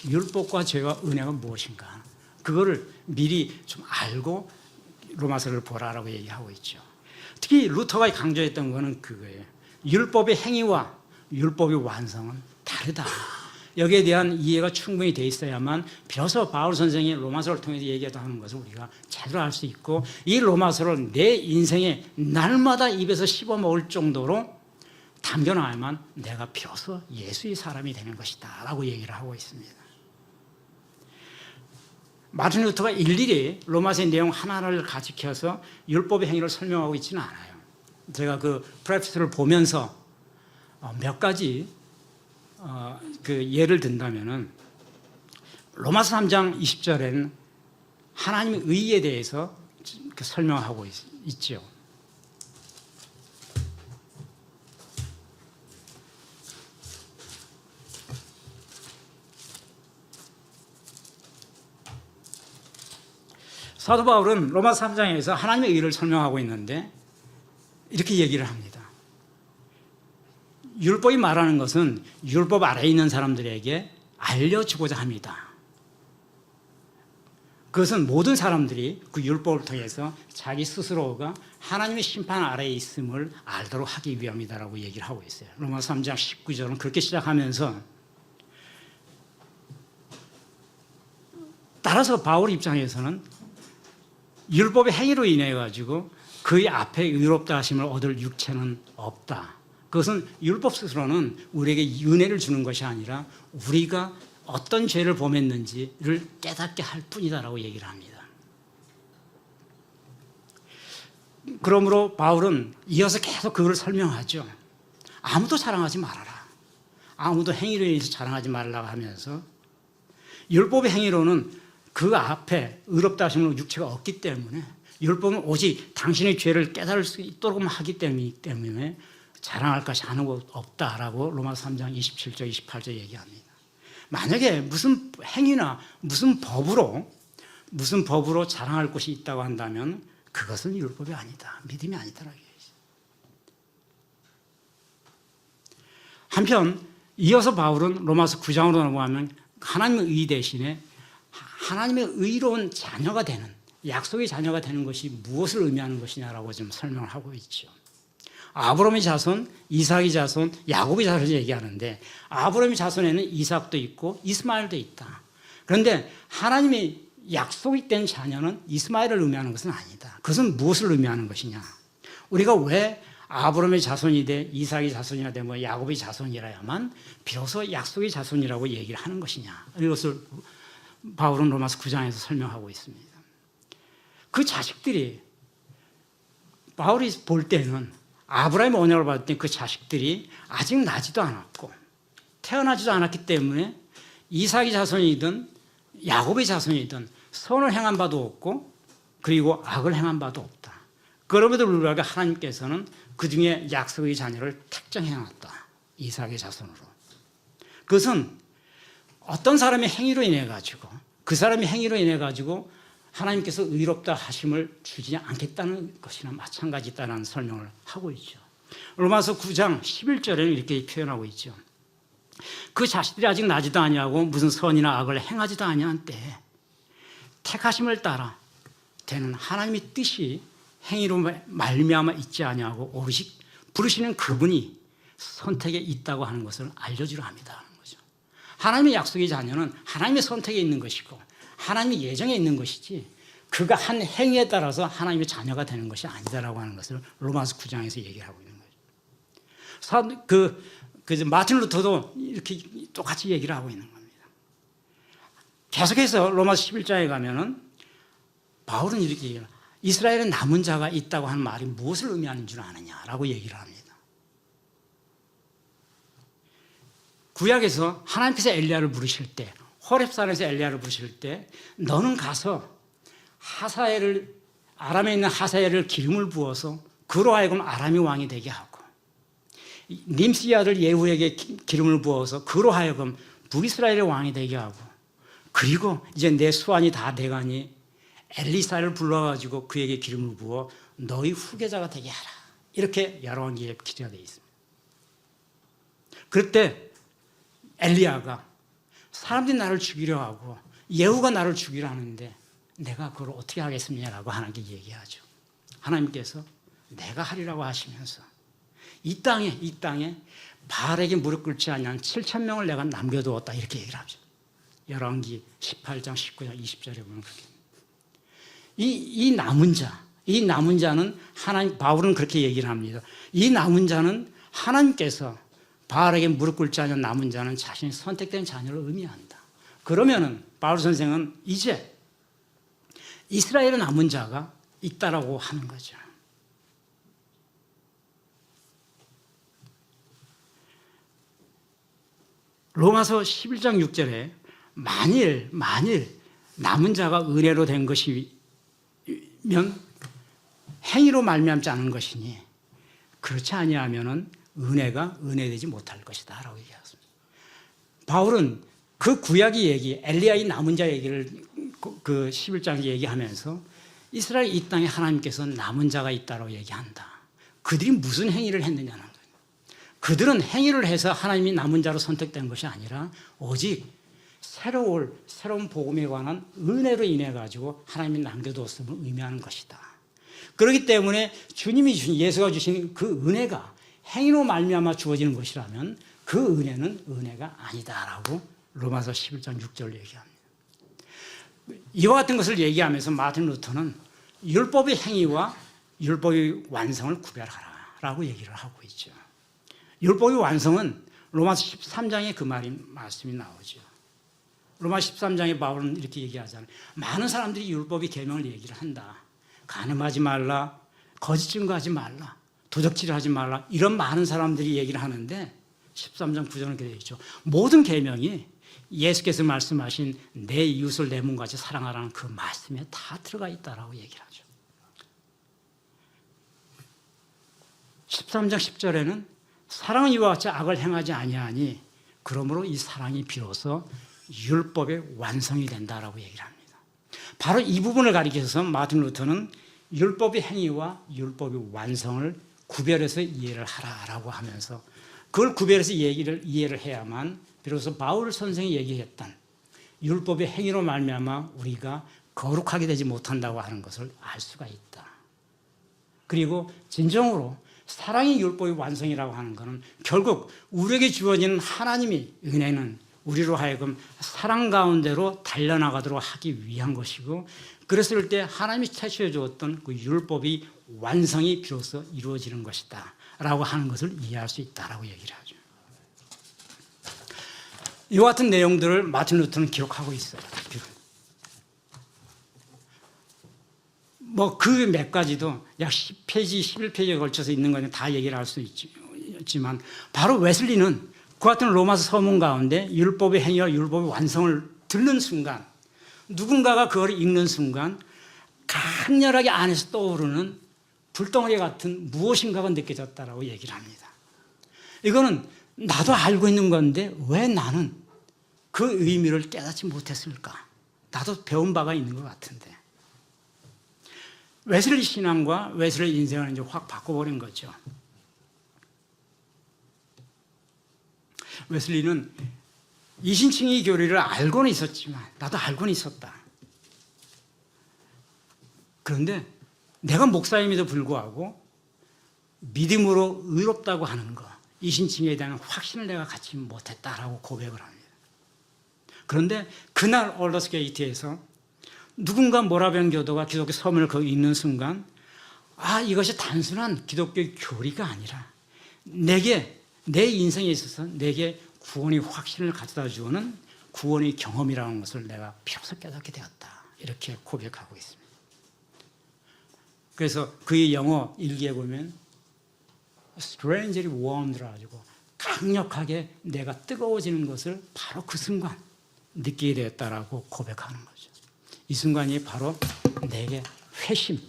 율법과 죄와 은혜가 무엇인가. 그거를 미리 좀 알고 로마서를 보라라고 얘기하고 있죠. 특히 루터가 강조했던 거는 그거예요. 율법의 행위와 율법의 완성은 다르다. 여기에 대한 이해가 충분히 돼 있어야만 비로소 바울 선생이 로마서를 통해서 얘기하는 것을 우리가 제대로 알 수 있고 이 로마서를 내 인생에 날마다 입에서 씹어먹을 정도로 담겨놔야만 내가 비로소 예수의 사람이 되는 것이다 라고 얘기를 하고 있습니다. 마틴 루터가 일일이 로마서의 내용 하나를 가지켜서 율법의 행위를 설명하고 있지는 않아요. 제가 그 프레피스를 보면서 몇 가지 그 예를 든다면은 로마서 3장 20절에는 하나님의 의에 대해서 설명하고 있죠. 사도 바울은 로마서 3장에서 하나님의 의를 설명하고 있는데 이렇게 얘기를 합니다. 율법이 말하는 것은 율법 아래에 있는 사람들에게 알려주고자 합니다. 그것은 모든 사람들이 그 율법을 통해서 자기 스스로가 하나님의 심판 아래에 있음을 알도록 하기 위함이다라고 얘기를 하고 있어요. 로마서 3장 19절은 그렇게 시작하면서 따라서 바울 입장에서는 율법의 행위로 인해 가지고 그의 앞에 의롭다 하심을 얻을 육체는 없다. 그것은 율법 스스로는 우리에게 은혜를 주는 것이 아니라 우리가 어떤 죄를 범했는지를 깨닫게 할 뿐이다라고 얘기를 합니다. 그러므로 바울은 이어서 계속 그걸 설명하죠. 아무도 자랑하지 말아라. 아무도 행위로 인해서 자랑하지 말라고 하면서 율법의 행위로는 그 앞에 의롭다 하심을 육체가 없기 때문에 율법은 오직 당신의 죄를 깨달을 수 있도록만 하기 때문에 자랑할 것이 아무것도 없다라고 로마서 3장 27절 28절 얘기합니다. 만약에 무슨 행위나 무슨 법으로 자랑할 것이 있다고 한다면 그것은 율법이 아니다. 믿음이 아니다라고 얘기하죠. 한편 이어서 바울은 로마서 9장으로 넘어가면 하나님의 의 대신에 하나님의 의로운 자녀가 되는 약속의 자녀가 되는 것이 무엇을 의미하는 것이냐라고 좀 설명을 하고 있죠. 아브라함의 자손, 이삭의 자손, 야곱의 자손을 얘기하는데 아브라함의 자손에는 이삭도 있고 이스마엘도 있다. 그런데 하나님의 약속이 된 자녀는 이스마엘을 의미하는 것은 아니다. 그것은 무엇을 의미하는 것이냐? 우리가 왜 아브라함의 자손이 돼 이삭의 자손이나 돼 뭐 야곱의 자손이라야만 비로소 약속의 자손이라고 얘기를 하는 것이냐? 이것을 바울은 로마서 9장에서 설명하고 있습니다. 그 자식들이 바울이 볼 때는 아브라함의 언약을 받을 때 그 자식들이 아직 나지도 않았고 태어나지도 않았기 때문에 이삭의 자손이든 야곱의 자손이든 선을 행한 바도 없고 그리고 악을 행한 바도 없다. 그럼에도 불구하고 하나님께서는 그 중에 약속의 자녀를 택정해 놨다. 이삭의 자손으로. 그것은 어떤 사람의 행위로 인해 가지고 그 사람의 행위로 인해 가지고 하나님께서 의롭다 하심을 주지 않겠다는 것이나 마찬가지다라는 설명을 하고 있죠. 로마서 9장 11절에는 이렇게 표현하고 있죠. 그 자식들이 아직 나지도 아니하고 무슨 선이나 악을 행하지도 아니한 때에 택하심을 따라 되는 하나님의 뜻이 행위로 말미암아 있지 아니하고 오직 부르시는 그분이 선택에 있다고 하는 것을 알려주려 합니다. 하나님의 약속의 자녀는 하나님의 선택에 있는 것이고 하나님의 예정에 있는 것이지 그가 한 행위에 따라서 하나님의 자녀가 되는 것이 아니다라고 하는 것을 로마서 9장에서 얘기하고 있는 거죠. 마틴 루터도 이렇게 똑같이 얘기를 하고 있는 겁니다. 계속해서 로마서 11장에 가면은 바울은 이렇게 얘기해요. 이스라엘에 남은 자가 있다고 하는 말이 무엇을 의미하는 줄 아느냐라고 얘기를 합니다. 구약에서 하나님께서 엘리야를 부르실 때, 호렙산에서 엘리야를 부르실 때 너는 가서 하사엘을, 아람에 있는 하사엘을 기름을 부어서 그로 하여금 아람이 왕이 되게 하고, 님스의 아들 예후에게 기름을 부어서 그로 하여금 북이스라엘의 왕이 되게 하고, 그리고 이제 내 수완이 다 돼가니 엘리사를 불러가지고 그에게 기름을 부어 너희 후계자가 되게 하라. 이렇게 열왕기에 기재가 되어 있습니다. 그때 엘리야가 사람들이 나를 죽이려 하고 예후가 나를 죽이려 하는데 내가 그걸 어떻게 하겠습니다라고 하나님께 얘기하죠. 하나님께서 내가 하리라고 하시면서 이 땅에 바알에게 무릎 꿇지 않은 7,000명을 내가 남겨두었다 이렇게 얘기를 하죠. 열왕기 18장 19장 20절에 보면 그렇게 이 남은 자는 하나님, 바울은 그렇게 얘기를 합니다. 이 남은 자는 하나님께서 바알에게 무릎 꿇지 않은 남은 자는 자신이 선택된 자녀를 의미한다. 그러면은 바울 선생은 이제 이스라엘의 남은 자가 있다라고 하는 거죠. 로마서 11장 6절에 만일 남은 자가 은혜로 된 것이면 행위로 말미암지 않은 것이니 그렇지 아니하면은 은혜가 은혜되지 못할 것이다 라고 얘기했습니다. 바울은 그 구약의 얘기, 엘리야의 남은 자 얘기를 그 11장에 얘기하면서 이스라엘 이 땅에 하나님께서 남은 자가 있다고 얘기한다. 그들이 무슨 행위를 했느냐는 거예요. 그들은 행위를 해서 하나님이 남은 자로 선택된 것이 아니라 오직 새로운 복음에 관한 은혜로 인해 가지고 하나님이 남겨두었음을 의미하는 것이다. 그렇기 때문에 주님이 주신, 예수가 주신 그 은혜가 행위로 말미암아 주어지는 것이라면 그 은혜는 은혜가 아니다라고 로마서 11장 6절 얘기합니다. 이와 같은 것을 얘기하면서 마틴 루터는 율법의 행위와 율법의 완성을 구별하라라고 얘기를 하고 있죠. 율법의 완성은 로마서 13장에 그 말씀이 나오죠. 로마 13장에 바울은 이렇게 얘기하잖아요. 많은 사람들이 율법의 계명을 얘기를 한다. 간음하지 말라, 거짓 증거하지 말라, 도적질하지 말라, 이런 많은 사람들이 얘기를 하는데 13장 9절은 이렇게 되어 있죠. 모든 계명이 예수께서 말씀하신 내 이웃을 내 몸같이 사랑하라는 그 말씀에 다 들어가 있다라고 얘기를 하죠. 13장 10절에는 사랑은 이와 같이 악을 행하지 아니하니 그러므로 이 사랑이 비로소 율법의 완성이 된다라고 얘기를 합니다. 바로 이 부분을 가리켜서 마틴 루터는 율법의 행위와 율법의 완성을 구별해서 이해를 하라라고 하면서 그걸 구별해서 이해를 해야만 비로소 바울 선생이 얘기했던 율법의 행위로 말미암아 우리가 거룩하게 되지 못한다고 하는 것을 알 수가 있다. 그리고 진정으로 사랑이 율법의 완성이라고 하는 것은 결국 우리에게 주어지는 하나님의 은혜는 우리로 하여금 사랑 가운데로 달려나가도록 하기 위한 것이고, 그랬을 때 하나님이 채취해 주었던 그 율법이 완성이 비로소 이루어지는 것이다 라고 하는 것을 이해할 수 있다라고 얘기를 하죠. 이와 같은 내용들을 마틴 루터는 기록하고 있어요. 뭐 그 몇 가지도 약 10페이지, 11페이지에 걸쳐서 있는 거는 다 얘기를 할 수 있지만 바로 웨슬리는 그 같은 로마서 서문 가운데 율법의 행위와 율법의 완성을 듣는 순간, 누군가가 그걸 읽는 순간 강렬하게 안에서 떠오르는 불덩어리 같은 무엇인가가 느껴졌다라고 얘기를 합니다. 이거는 나도 알고 있는 건데 왜 나는 그 의미를 깨닫지 못했을까? 나도 배운 바가 있는 것 같은데. 웨슬리 신앙과 웨슬리 인생을 이제 확 바꿔버린 거죠. 웨슬리는 이신칭의 교리를 알고는 있었지만, 나도 알고는 있었다. 그런데 내가 목사임에도 불구하고 믿음으로 의롭다고 하는 것, 이신칭에 대한 확신을 내가 갖지 못했다라고 고백을 합니다. 그런데 그날 얼더스 게이트에서 누군가 모라변 교도가 기독교 서문을 거기 읽는 순간, 아, 이것이 단순한 기독교의 교리가 아니라 내게, 내 인생에 있어서 내게 구원의 확신을 가져다 주는 구원의 경험이라는 것을 내가 비로소 깨닫게 되었다. 이렇게 고백하고 있습니다. 그래서 그의 영어 일기에 보면 strangely warmed라 가지고 강력하게 내가 뜨거워지는 것을 바로 그 순간 느끼게 되었다라고 고백하는 거죠. 이 순간이 바로 내게 회심,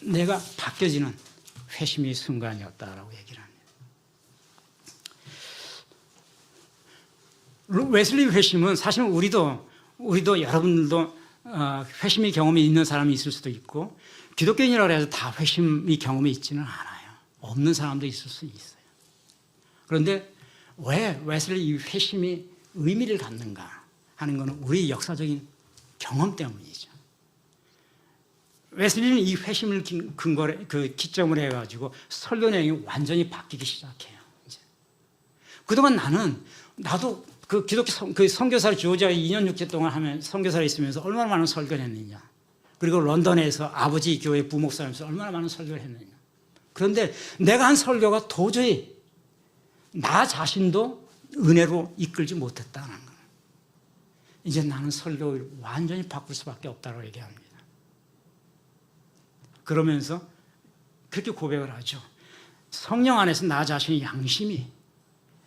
내가 바뀌어지는 회심의 순간이었다라고 얘기를 합니다. 웨슬리 회심은 사실 우리도 여러분들도 회심의 경험이 있는 사람이 있을 수도 있고 기독교인이라고 해서 다 회심의 경험이 있지는 않아요. 없는 사람도 있을 수 있어요. 그런데 왜 웨슬리 이 회심이 의미를 갖는가 하는 것은 우리 역사적인 경험 때문이죠. 웨슬리는 이 회심을 근거로 기점을 해가지고 설교 내용이 완전히 바뀌기 시작해요. 이제. 그동안 나도 그 기독교 선교사를 지오지아에 2년 6개월 동안 하면 선교사를 있으면서 얼마나 많은 설교를 했느냐. 그리고 런던에서 아버지 교회 부목사면서 얼마나 많은 설교를 했느냐. 그런데 내가 한 설교가 도저히 나 자신도 은혜로 이끌지 못했다는 거예요. 이제 나는 설교를 완전히 바꿀 수밖에 없다고 얘기합니다. 그러면서 그렇게 고백을 하죠. 성령 안에서 나 자신의 양심이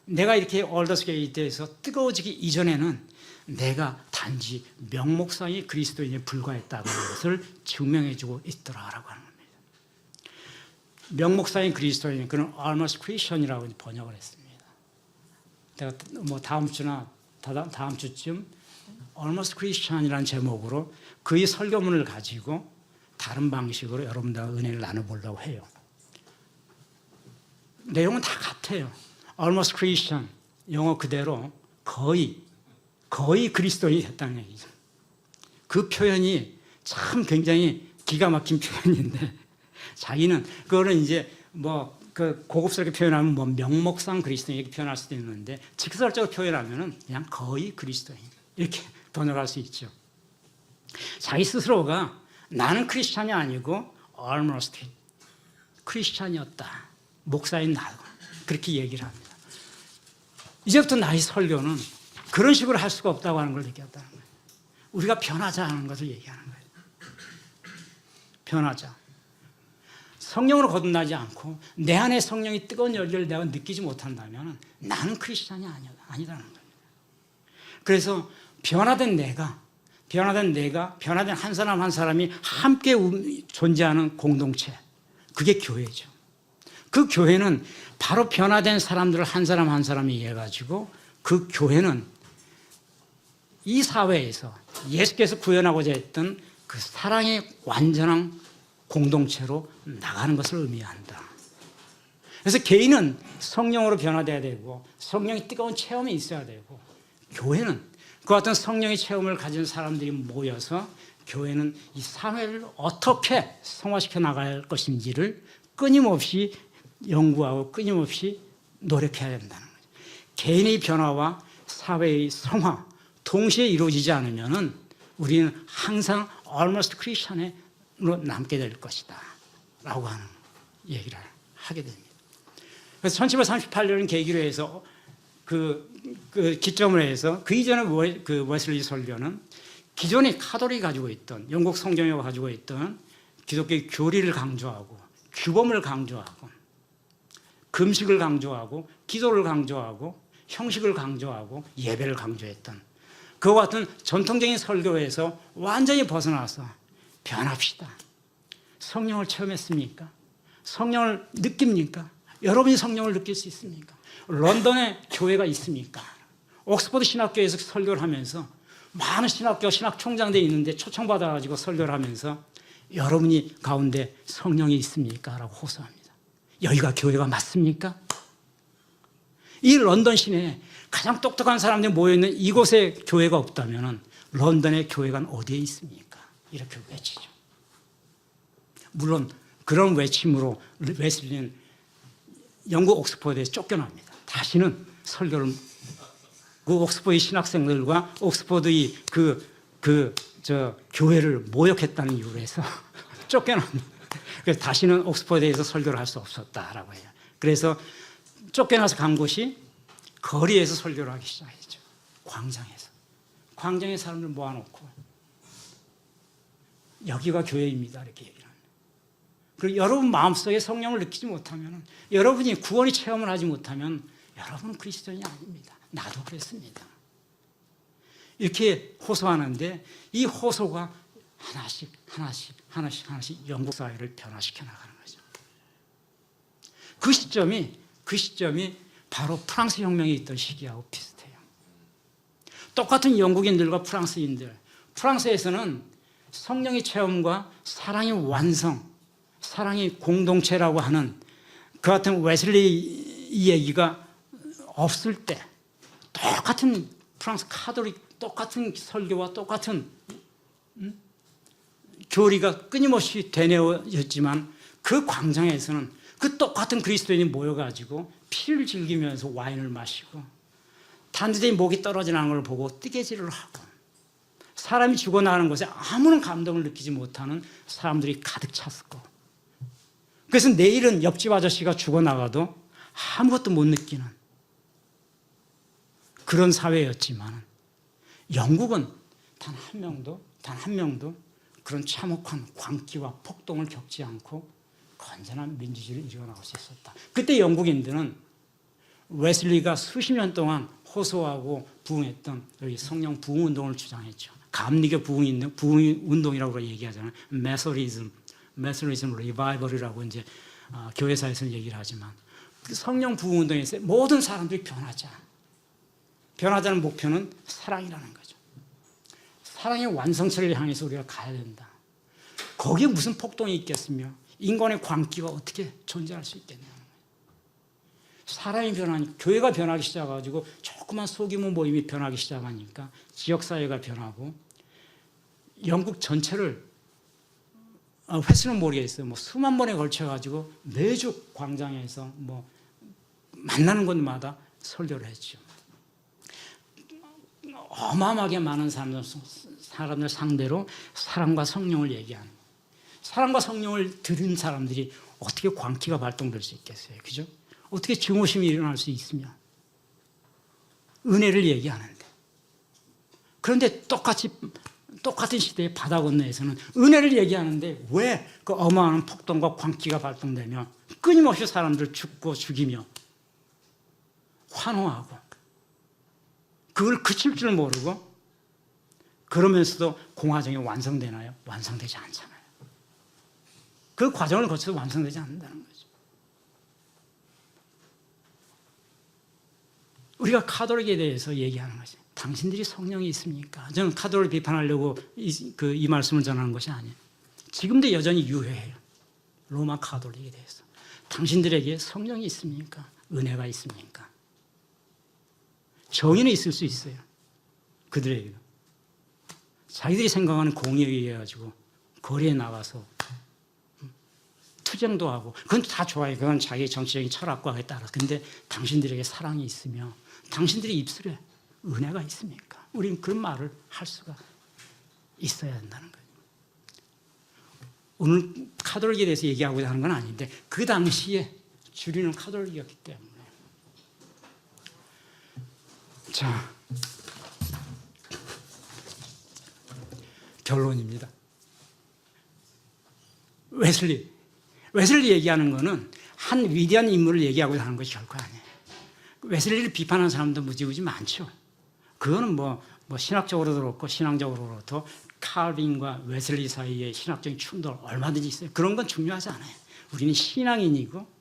내가 이렇게 얼더스 게이트에서 뜨거워지기 이전에는 내가 단지 명목상의 그리스도인에 불과했다는 것을 증명해주고 있더라라고 하는 겁니다. 명목상의 그리스도인, 그는 almost Christian이라고 번역을 했습니다. 내가 다음 주나 다음 주쯤 almost Christian이라는 제목으로 그의 설교문을 가지고 다른 방식으로 여러분들과 은혜를 나눠보려고 해요. 내용은 다 같아요. almost Christian, 영어 그대로 거의 그리스도인이 됐다는 얘기죠. 그 표현이 참 굉장히 기가 막힌 표현인데 자기는 그거는 이제 그 고급스럽게 표현하면 명목상 그리스도인 이렇게 표현할 수도 있는데 직설적으로 표현하면은 그냥 거의 그리스도인 이렇게 번역할 수 있죠. 자기 스스로가 나는 크리스찬이 아니고 almost 크리스찬이었다. 목사인 나도 그렇게 얘기를 합니다. 이제부터 나의 설교는 그런 식으로 할 수가 없다고 하는 걸 느꼈다는 거예요. 우리가 변하자 하는 것을 얘기하는 거예요. 변하자. 성령으로 거듭나지 않고 내 안에 성령이 뜨거운 열기를 내가 느끼지 못한다면 나는 크리스찬이 아니라는 겁니다. 그래서 변화된 한 사람 한 사람이 함께 존재하는 공동체, 그게 교회죠. 그 교회는 바로 변화된 사람들을 한 사람 한 사람이 이해가지고 그 교회는 이 사회에서 예수께서 구현하고자 했던 그 사랑의 완전한 공동체로 나가는 것을 의미한다. 그래서 개인은 성령으로 변화돼야 되고 성령의 뜨거운 체험이 있어야 되고 교회는 그 같은 성령의 체험을 가진 사람들이 모여서 교회는 이 사회를 어떻게 성화시켜 나갈 것인지를 끊임없이 연구하고 끊임없이 노력해야 된다는 거죠. 개인의 변화와 사회의 성화 동시에 이루어지지 않으면 우리는 항상 almost Christian으로 남게 될 것이다 라고 하는 얘기를 하게 됩니다. 그래서 1738년은 계기로 해서 그 기점을 해서 그 이전에 그 웨슬리 설교는 기존의 카톨릭이 가지고 있던 영국 성경이 가지고 있던 기독교의 교리를 강조하고 규범을 강조하고 금식을 강조하고 기도를 강조하고 형식을 강조하고 예배를 강조했던 그와 같은 전통적인 설교에서 완전히 벗어나서 변합시다. 성령을 체험했습니까? 성령을 느낍니까? 여러분이 성령을 느낄 수 있습니까? 런던에 교회가 있습니까? 옥스퍼드 신학교에서 설교를 하면서 많은 신학교 신학총장들이 있는데 초청받아가지고 설교를 하면서 여러분이 가운데 성령이 있습니까? 라고 호소합니다. 여기가 교회가 맞습니까? 이 런던 시내에 가장 똑똑한 사람들이 모여있는 이곳에 교회가 없다면 런던의 교회가 어디에 있습니까? 이렇게 외치죠. 물론 그런 외침으로 웨슬리는 영국 옥스퍼드에서 쫓겨납니다. 다시는 설교를 그 옥스퍼드 신학생들과 옥스퍼드의 교회를 모욕했다는 이유로 해서 쫓겨납니다. 그래서 다시는 옥스퍼드에서 설교를 할 수 없었다라고 해요. 그래서 쫓겨나서 간 곳이 거리에서 설교를 하기 시작했죠. 광장에서. 광장에 사람들 모아놓고 여기가 교회입니다 이렇게 얘기를 합니다. 그리고 여러분 마음속에 성령을 느끼지 못하면 여러분이 구원의 체험을 하지 못하면 여러분은 그리스도인이 아닙니다. 나도 그랬습니다. 이렇게 호소하는데 이 호소가 하나씩 영국 사회를 변화시켜 나가는 거죠. 그 시점이 바로 프랑스 혁명이 있던 시기하고 비슷해요. 똑같은 영국인들과 프랑스인들, 프랑스에서는 성령의 체험과 사랑의 완성, 사랑의 공동체라고 하는 그 같은 웨슬리 얘기가 없을 때 똑같은 프랑스 카톨릭 똑같은 설교와 똑같은 교리가 끊임없이 되뇌어졌지만 그 광장에서는 그 똑같은 그리스도인이 모여가지고 피를 즐기면서 와인을 마시고 단두대에 목이 떨어지는 걸 보고 뜨개질을 하고 사람이 죽어나가는 것에 아무런 감동을 느끼지 못하는 사람들이 가득 찼고, 그래서 내일은 옆집 아저씨가 죽어나가도 아무것도 못 느끼는 그런 사회였지만 영국은 단 한 명도 그런 참혹한 광기와 폭동을 겪지 않고 건전한 민주주의를 이루어나갈 수 있었다. 그때 영국인들은 웨슬리가 수십 년 동안 호소하고 부흥했던 여기 성령 부흥 운동을 주장했죠. 감리교 부흥 운동이라고 얘기하잖아요. 메소리즘 리바이벌이라고 이제 교회사에서는 얘기를 하지만 그 성령 부흥 운동에서 모든 사람들이 변하자는 목표는 사랑이라는 거죠. 사랑의 완성체를 향해서 우리가 가야 된다. 거기에 무슨 폭동이 있겠으며 인간의 광기가 어떻게 존재할 수 있겠냐는 거예요. 사람이 변하니까, 교회가 변하기 시작해가지고 조그만 소규모 모임이 변하기 시작하니까 지역사회가 변하고 영국 전체를 횟수는 모르겠어요. 뭐 수만 번에 걸쳐가지고 매주 광장에서 뭐 만나는 곳마다 설교를 했죠. 어마어마하게 많은 사람들 상대로 사랑과 성령을 얘기하는 거예요. 사랑과 성령을 들은 사람들이 어떻게 광기가 발동될 수 있겠어요? 그죠? 어떻게 증오심이 일어날 수 있으며 은혜를 얘기하는데, 그런데 똑같은 시대의 바다 건너에서는 은혜를 얘기하는데 왜 그 어마어마한 폭동과 광기가 발동되며 끊임없이 사람들 죽고 죽이며 환호하고 그걸 그칠 줄 모르고 그러면서도 공화정이 완성되나요? 완성되지 않잖아요. 그 과정을 거쳐서 완성되지 않는다는 거죠. 우리가 카톨릭에 대해서 얘기하는 거죠. 당신들이 성령이 있습니까? 저는 카톨릭을 비판하려고 이 말씀을 전하는 것이 아니에요. 지금도 여전히 유효해요. 로마 카톨릭에 대해서. 당신들에게 성령이 있습니까? 은혜가 있습니까? 정의는 있을 수 있어요. 그들에게도. 자기들이 생각하는 공의에 의해 가지고 거리에 나가서 투쟁도 하고 그건 다 좋아요. 그건 자기 정치적인 철학과에 따라. 근데 당신들에게 사랑이 있으며 당신들의 입술에 은혜가 있습니까? 우리는 그런 말을 할 수가 있어야 한다는 거예요. 오늘 카톨릭에 대해서 얘기하고자 하는 건 아닌데 그 당시에 주류는 카톨릭이었기 때문에. 자, 결론입니다. 웨슬리 얘기하는 거는 한 위대한 인물을 얘기하고자 하는 것이 결코 아니에요. 웨슬리를 비판하는 사람도 무지무지 많죠. 그거는 뭐 신학적으로도 그렇고 신앙적으로도 칼빈과 웨슬리 사이의 신학적인 충돌 얼마든지 있어요. 그런 건 중요하지 않아요. 우리는 신앙인이고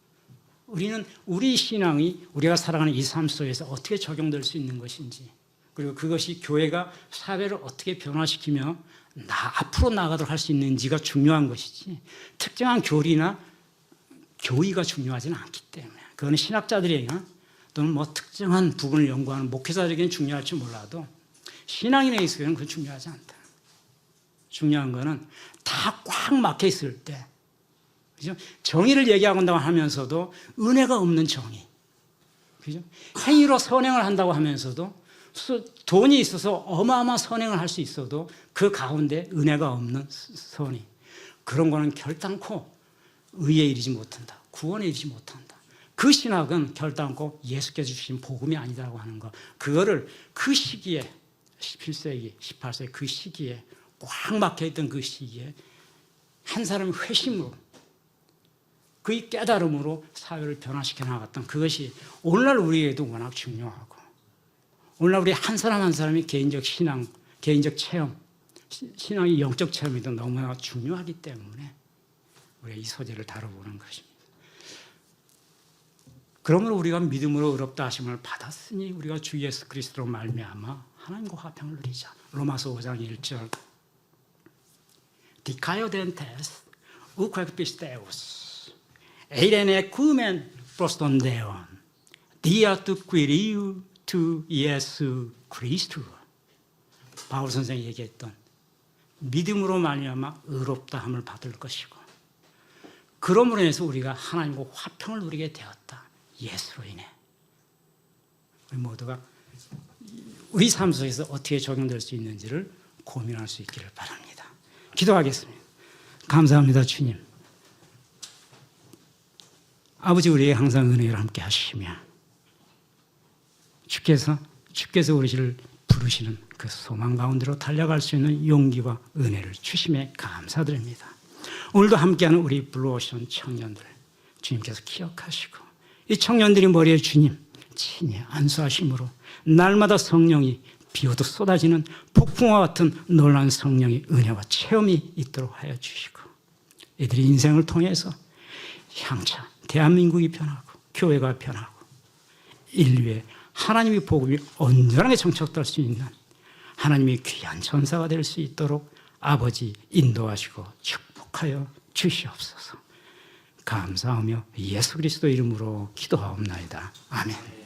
우리는 우리 신앙이 우리가 살아가는 이 삶 속에서 어떻게 적용될 수 있는 것인지, 그리고 그것이 교회가 사회를 어떻게 변화시키며 앞으로 나가도록 할 수 있는지가 중요한 것이지 특정한 교리나 교의가 중요하지는 않기 때문에. 그거는 신학자들이나 또는 뭐 특정한 부분을 연구하는 목회자들에게는 중요할지 몰라도 신앙인에 있어서는 그건 중요하지 않다. 중요한 거는 다 꽉 막혀 있을 때, 그죠? 정의를 얘기한다고 하면서도 은혜가 없는 정의, 그죠? 행위로 선행을 한다고 하면서도 돈이 있어서 어마어마한 선행을 할 수 있어도 그 가운데 은혜가 없는 선의, 그런 거는 결단코 의에 이르지 못한다. 구원에 이르지 못한다. 그 신학은 결단코 예수께서 주신 복음이 아니다라고 하는 거, 그거를 그 시기에 17세기, 18세기 그 시기에 꽉 막혀있던 그 시기에 한 사람의 회심으로 그의 깨달음으로 사회를 변화시켜 나갔던 그것이 오늘날 우리에게도 워낙 중요하고, 오늘날 우리 한 사람 한 사람이 개인적 신앙, 개인적 체험, 신앙의 영적 체험이 너무나 중요하기 때문에 우리가 이 소재를 다뤄보는 것입니다. 그러므로 우리가 믿음으로 의롭다 하심을 받았으니 우리가 주 예수 그리스도로 말미암아 하나님과 화평을 누리자. 로마서 5장 1절. Dikaiodentes ukakpisteus eirene kumen prostondeon diatu quiriu tu 예수 그리스도. 바울 선생이 얘기했던 믿음으로 말미암아 의롭다함을 받을 것이고, 그러므로 인해서 우리가 하나님과 화평을 누리게 되었다. 예수로 인해. 우리 모두가 우리 삶 속에서 어떻게 적용될 수 있는지를 고민할 수 있기를 바랍니다. 기도하겠습니다. 감사합니다, 주님. 아버지, 우리에게 항상 은혜를 함께 하시며 주께서 우리를 부르시는 그 소망 가운데로 달려갈 수 있는 용기와 은혜를 주심에 감사드립니다. 오늘도 함께하는 우리 블루오션 청년들 주님께서 기억하시고, 이 청년들이 머리에 주님 친히 안수하심으로 날마다 성령이 비오듯 쏟아지는 폭풍과 같은 놀라운 성령의 은혜와 체험이 있도록 하여 주시고, 이들이 인생을 통해서 향차 대한민국이 변하고 교회가 변하고 인류의 하나님의 복음이 온전하게 정착될 수 있는 하나님의 귀한 전사가 될 수 있도록 아버지 인도하시고 축복하여 주시옵소서. 감사하며 예수 그리스도 이름으로 기도하옵나이다. 아멘.